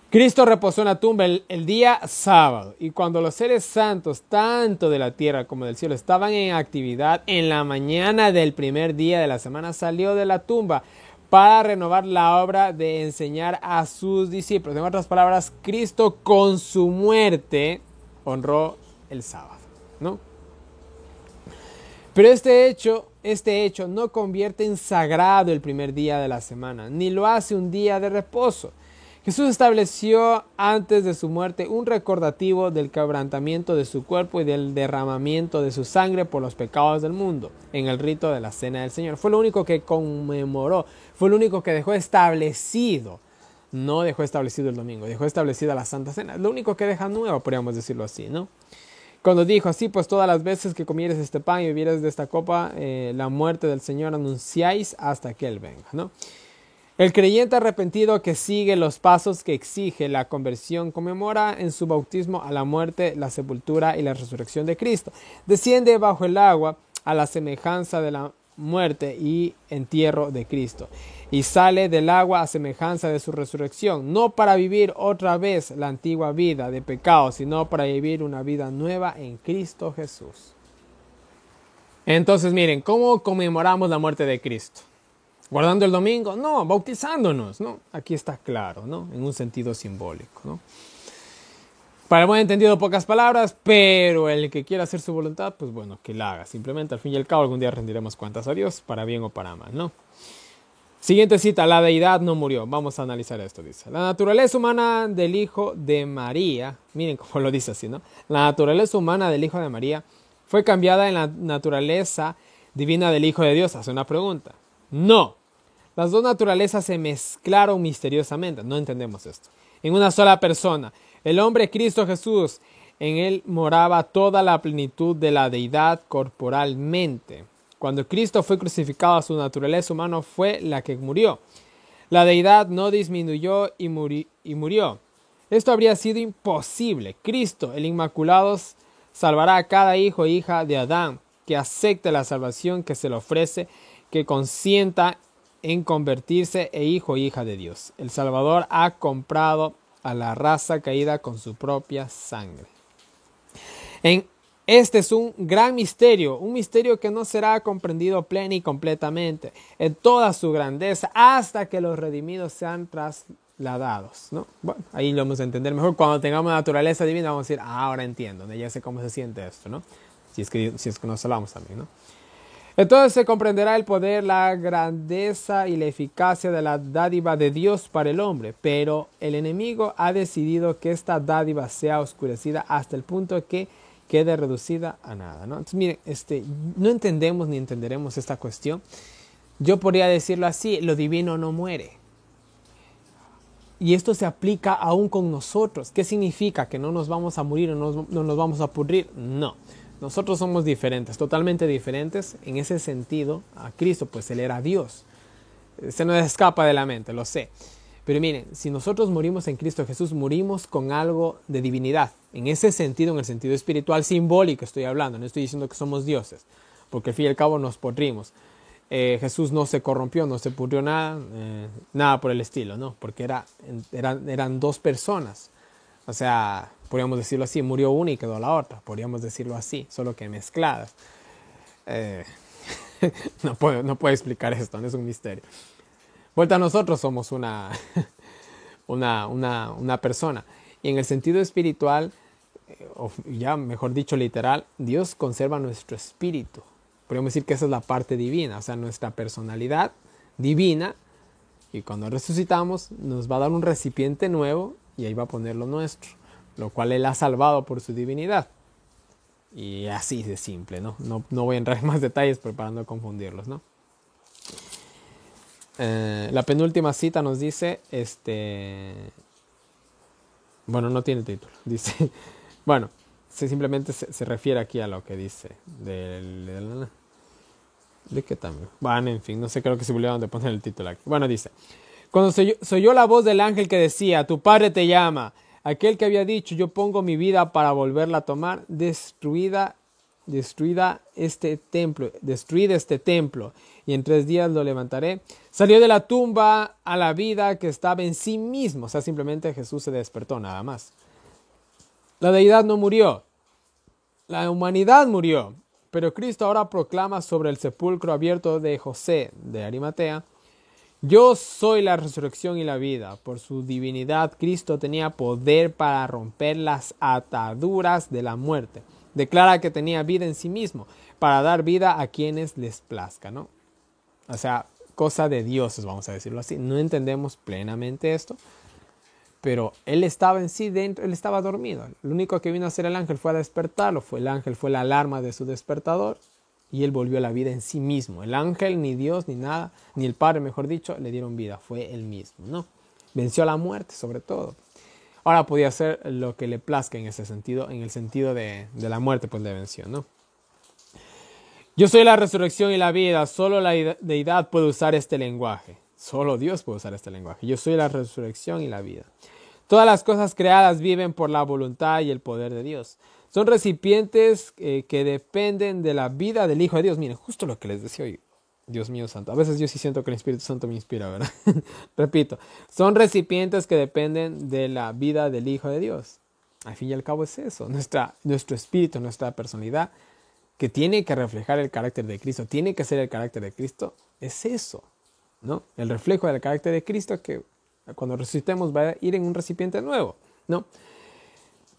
Cristo reposó en la tumba el día sábado, y cuando los seres santos, tanto de la tierra como del cielo, estaban en actividad, en la mañana del primer día de la semana salió de la tumba para renovar la obra de enseñar a sus discípulos. En otras palabras, Cristo con su muerte honró el sábado, ¿no? Pero este hecho no convierte en sagrado el primer día de la semana, ni lo hace un día de reposo. Jesús estableció antes de su muerte un recordativo del quebrantamiento de su cuerpo y del derramamiento de su sangre por los pecados del mundo en el rito de la Cena del Señor. Fue lo único que conmemoró, fue lo único que dejó establecido. No dejó establecido el domingo, dejó establecida la Santa Cena. Lo único que deja nuevo, podríamos decirlo así, ¿no? Cuando dijo así, pues todas las veces que comieres este pan y bebieres de esta copa, la muerte del Señor anunciáis hasta que Él venga, ¿no? El creyente arrepentido que sigue los pasos que exige la conversión conmemora en su bautismo a la muerte, la sepultura y la resurrección de Cristo. Desciende bajo el agua a la semejanza de la muerte y entierro de Cristo. Y sale del agua a semejanza de su resurrección, no para vivir otra vez la antigua vida de pecado, sino para vivir una vida nueva en Cristo Jesús. Entonces miren, ¿cómo conmemoramos la muerte de Cristo? ¿Guardando el domingo? No, bautizándonos, ¿no? Aquí está claro, ¿no? En un sentido simbólico, ¿no? Para el buen entendido, pocas palabras, pero el que quiera hacer su voluntad, pues bueno, que la haga. Simplemente, al fin y al cabo, algún día rendiremos cuentas a Dios, para bien o para mal, ¿no? Siguiente cita, la deidad no murió. Vamos a analizar esto, dice. La naturaleza humana del Hijo de María, miren cómo lo dice así, ¿no? La naturaleza humana del Hijo de María fue cambiada en la naturaleza divina del Hijo de Dios. Hace una pregunta. No, las dos naturalezas se mezclaron misteriosamente, no entendemos esto. En una sola persona, el hombre Cristo Jesús, En él moraba toda la plenitud de la deidad corporalmente. Cuando Cristo fue crucificado, su naturaleza humana fue la que murió. La deidad no disminuyó y murió. Esto habría sido imposible. Cristo, el Inmaculado, salvará a cada hijo e hija de Adán que acepte la salvación que se le ofrece, que consienta en convertirse en hijo e hija de Dios. El Salvador ha comprado a la raza caída con su propia sangre. Este es un gran misterio, un misterio que no será comprendido plena y completamente en toda su grandeza hasta que los redimidos sean trasladados, ¿no? Bueno, ahí lo vamos a entender mejor. Cuando tengamos naturaleza divina vamos a decir, ahora entiendo, ya sé cómo se siente esto, ¿no? Si es que nos hablamos también, ¿no? Entonces se comprenderá el poder, la grandeza y la eficacia de la dádiva de Dios para el hombre, pero el enemigo ha decidido que esta dádiva sea oscurecida hasta el punto que quede reducida a nada, ¿no? Entonces, miren, no entendemos ni entenderemos esta cuestión. Yo podría decirlo así, lo divino no muere. Y esto se aplica aún con nosotros. ¿Qué significa? ¿Que no nos vamos a morir o no nos vamos a pudrir? No. Nosotros somos diferentes, totalmente diferentes en ese sentido a Cristo, pues Él era Dios. Se nos escapa de la mente, lo sé. Pero miren, si nosotros morimos en Cristo Jesús, morimos con algo de divinidad. En ese sentido, en el sentido espiritual simbólico estoy hablando, no estoy diciendo que somos dioses, porque al fin y al cabo nos podrimos. Jesús no se corrompió, no se pudrió nada, nada por el estilo, ¿no? Porque eran dos personas. O sea, podríamos decirlo así, murió una y quedó la otra. Podríamos decirlo así, solo que mezcladas. No puedo explicar esto, no es un misterio. Vuelta a nosotros somos una persona. Y en el sentido espiritual, o ya mejor dicho literal, Dios conserva nuestro espíritu. Podríamos decir que esa es la parte divina, o sea, nuestra personalidad divina. Y cuando resucitamos nos va a dar un recipiente nuevo y ahí va a poner lo nuestro, lo cual Él ha salvado por su divinidad. Y así de simple, ¿no? No voy a entrar en más detalles para no confundirlos, ¿no? La penúltima cita nos dice, bueno, no tiene título, dice, bueno, simplemente se refiere aquí a lo que dice ¿de qué también? Bueno, en fin, no sé, creo que se olvidaron de poner el título aquí. Bueno, dice, cuando se oyó la voz del ángel que decía, tu padre te llama, aquel que había dicho, yo pongo mi vida para volverla a tomar, destruid este templo, y en 3 días lo levantaré. Salió de la tumba a la vida que estaba en sí mismo, o sea, simplemente Jesús se despertó, nada más. La deidad no murió, la humanidad murió, pero Cristo ahora proclama sobre el sepulcro abierto de José de Arimatea, yo soy la resurrección y la vida. Por su divinidad, Cristo tenía poder para romper las ataduras de la muerte. Declara que tenía vida en sí mismo, para dar vida a quienes les plazca, ¿no? O sea, cosa de dioses, vamos a decirlo así. No entendemos plenamente esto, pero Él estaba en sí dentro, Él estaba dormido. Lo único que vino a hacer el ángel fue a despertarlo. El ángel fue la alarma de su despertador. Y Él volvió a la vida en sí mismo. El ángel, ni Dios, ni nada, ni el Padre, mejor dicho, le dieron vida. Fue Él mismo, ¿no? Venció a la muerte, sobre todo. Ahora podía hacer lo que le plazca en ese sentido. En el sentido de la muerte, pues le venció, ¿no? Yo soy la resurrección y la vida. Solo la deidad puede usar este lenguaje. Solo Dios puede usar este lenguaje. Yo soy la resurrección y la vida. Todas las cosas creadas viven por la voluntad y el poder de Dios. Son recipientes que dependen de la vida del Hijo de Dios. Miren, justo lo que les decía hoy. Dios mío santo. A veces yo sí siento que el Espíritu Santo me inspira, ¿verdad? Repito. Son recipientes que dependen de la vida del Hijo de Dios. Al fin y al cabo es eso. Nuestro espíritu, nuestra personalidad, que tiene que reflejar el carácter de Cristo, tiene que ser el carácter de Cristo, es eso, ¿no? El reflejo del carácter de Cristo que cuando resucitemos va a ir en un recipiente nuevo, ¿no?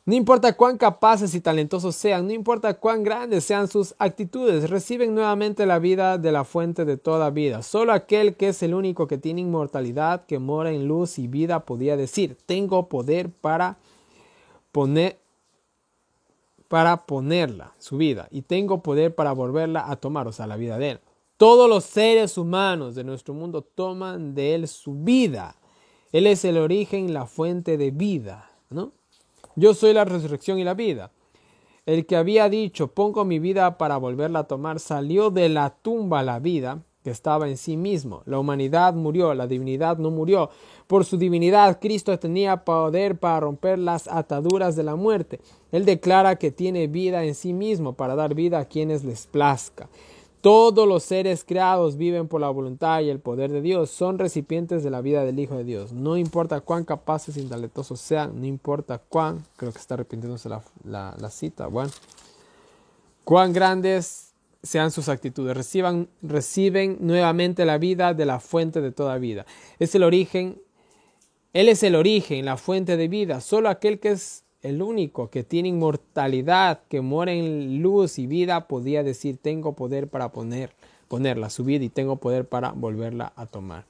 No importa cuán capaces y talentosos sean, no importa cuán grandes sean sus actitudes, reciben nuevamente la vida de la fuente de toda vida. Solo aquel que es el único que tiene inmortalidad, que mora en luz y vida, podía decir, tengo poder para ponerla, su vida, y tengo poder para volverla a tomar, o sea, la vida de Él. Todos los seres humanos de nuestro mundo toman de Él su vida. Él es el origen, la fuente de vida, ¿no? Yo soy la resurrección y la vida. El que había dicho, pongo mi vida para volverla a tomar, salió de la tumba a la vida que estaba en sí mismo. La humanidad murió, la divinidad no murió. Por su divinidad, Cristo tenía poder para romper las ataduras de la muerte. Él declara que tiene vida en sí mismo para dar vida a quienes les plazca. Todos los seres creados viven por la voluntad y el poder de Dios. Son recipientes de la vida del Hijo de Dios. No importa cuán capaces e intelectuosos sean, no importa cuán, creo que está repitiéndose la cita, bueno, cuán grandes sean sus actitudes, reciben nuevamente la vida de la fuente de toda vida. Es el origen, Él es el origen, la fuente de vida. Solo aquel que es el único que tiene inmortalidad, que mora en luz y vida, podía decir, tengo poder para ponerla, su vida, y tengo poder para volverla a tomar.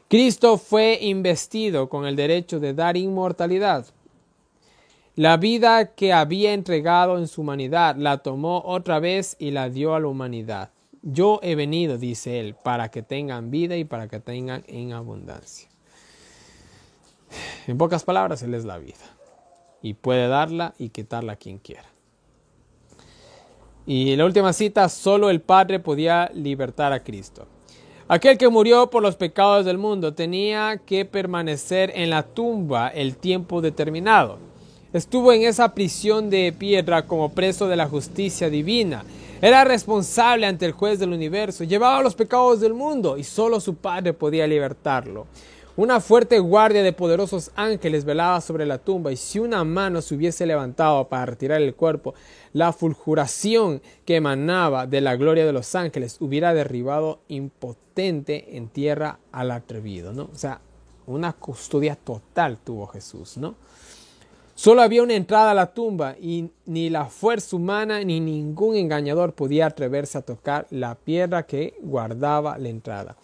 Cristo fue investido con el derecho de dar inmortalidad. La vida que había entregado en su humanidad la tomó otra vez y la dio a la humanidad. Yo he venido, dice él, para que tengan vida y para que tengan en abundancia. En pocas palabras, Él es la vida. Y puede darla y quitarla a quien quiera. Y la última cita, solo el Padre podía libertar a Cristo. Aquel que murió por los pecados del mundo tenía que permanecer en la tumba el tiempo determinado. Estuvo en esa prisión de piedra como preso de la justicia divina. Era responsable ante el juez del universo. Llevaba los pecados del mundo y solo su Padre podía libertarlo. Una fuerte guardia de poderosos ángeles velaba sobre la tumba, y si una mano se hubiese levantado para retirar el cuerpo, la fulguración que emanaba de la gloria de los ángeles hubiera derribado impotente en tierra al atrevido, ¿no? O sea, una custodia total tuvo Jesús, ¿no? Solo había una entrada a la tumba y ni la fuerza humana ni ningún engañador podía atreverse a tocar la piedra que guardaba la entrada.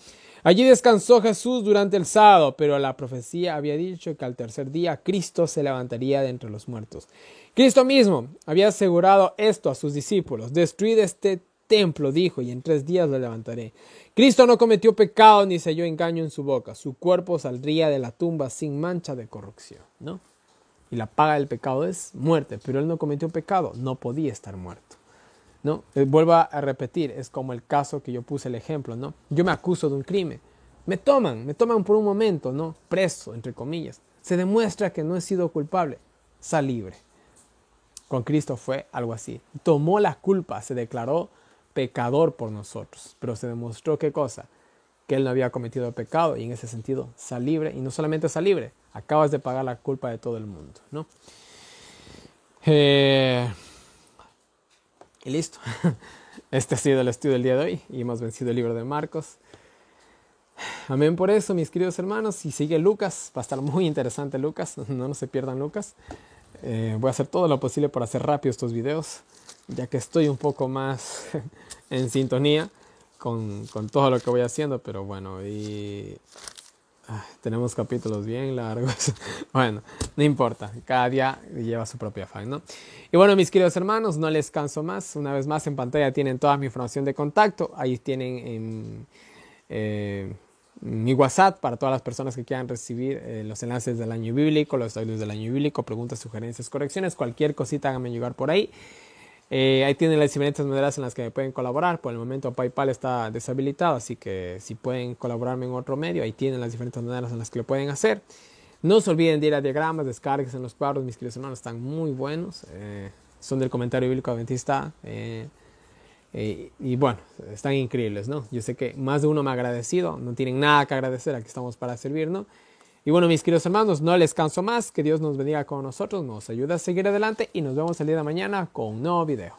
Allí descansó Jesús durante el sábado, pero la profecía había dicho que al tercer día Cristo se levantaría de entre los muertos. Cristo mismo había asegurado esto a sus discípulos. Destruid este templo, dijo, y en 3 días lo levantaré. Cristo no cometió pecado ni selló engaño en su boca. Su cuerpo saldría de la tumba sin mancha de corrupción, ¿no? Y la paga del pecado es muerte, pero Él no cometió pecado, no podía estar muerto, ¿no? Vuelvo a repetir, es como el caso que yo puse el ejemplo, ¿no? Yo me acuso de un crimen, me toman por un momento, ¿no? Preso, entre comillas. Se demuestra que no he sido culpable, sal libre. Con Cristo fue algo así. Tomó la culpa, se declaró pecador por nosotros, pero se demostró ¿qué cosa? Que Él no había cometido pecado, y en ese sentido sal libre, y no solamente sal libre, acabas de pagar la culpa de todo el mundo, ¿no? Y listo. Este ha sido el estudio del día de hoy y hemos vencido el libro de Marcos. Amén por eso, mis queridos hermanos. Y sigue Lucas, va a estar muy interesante Lucas, no se pierdan Lucas. Voy a hacer todo lo posible para hacer rápido estos videos, ya que estoy un poco más en sintonía con todo lo que voy haciendo, pero bueno, tenemos capítulos bien largos. Bueno, no importa, cada día lleva su propio afán, ¿no? Y bueno, mis queridos hermanos, no les canso más. Una vez más en pantalla tienen toda mi información de contacto. Ahí tienen mi WhatsApp para todas las personas que quieran recibir los enlaces del año bíblico, los audios del año bíblico, preguntas, sugerencias, correcciones, cualquier cosita háganme llegar por ahí. Ahí tienen las diferentes maneras en las que me pueden colaborar. Por el momento PayPal está deshabilitado, así que si pueden colaborarme en otro medio, ahí tienen las diferentes maneras en las que lo pueden hacer. No se olviden de ir a diagramas, descargues en los cuadros, mis queridos hermanos, están muy buenos. Son del comentario bíblico adventista. Y bueno, están increíbles, ¿no? Yo sé que más de uno me ha agradecido, no tienen nada que agradecer, aquí estamos para servir, ¿no? Y bueno, mis queridos hermanos, no les canso más, que Dios nos bendiga con nosotros, nos ayude a seguir adelante y nos vemos el día de mañana con un nuevo video.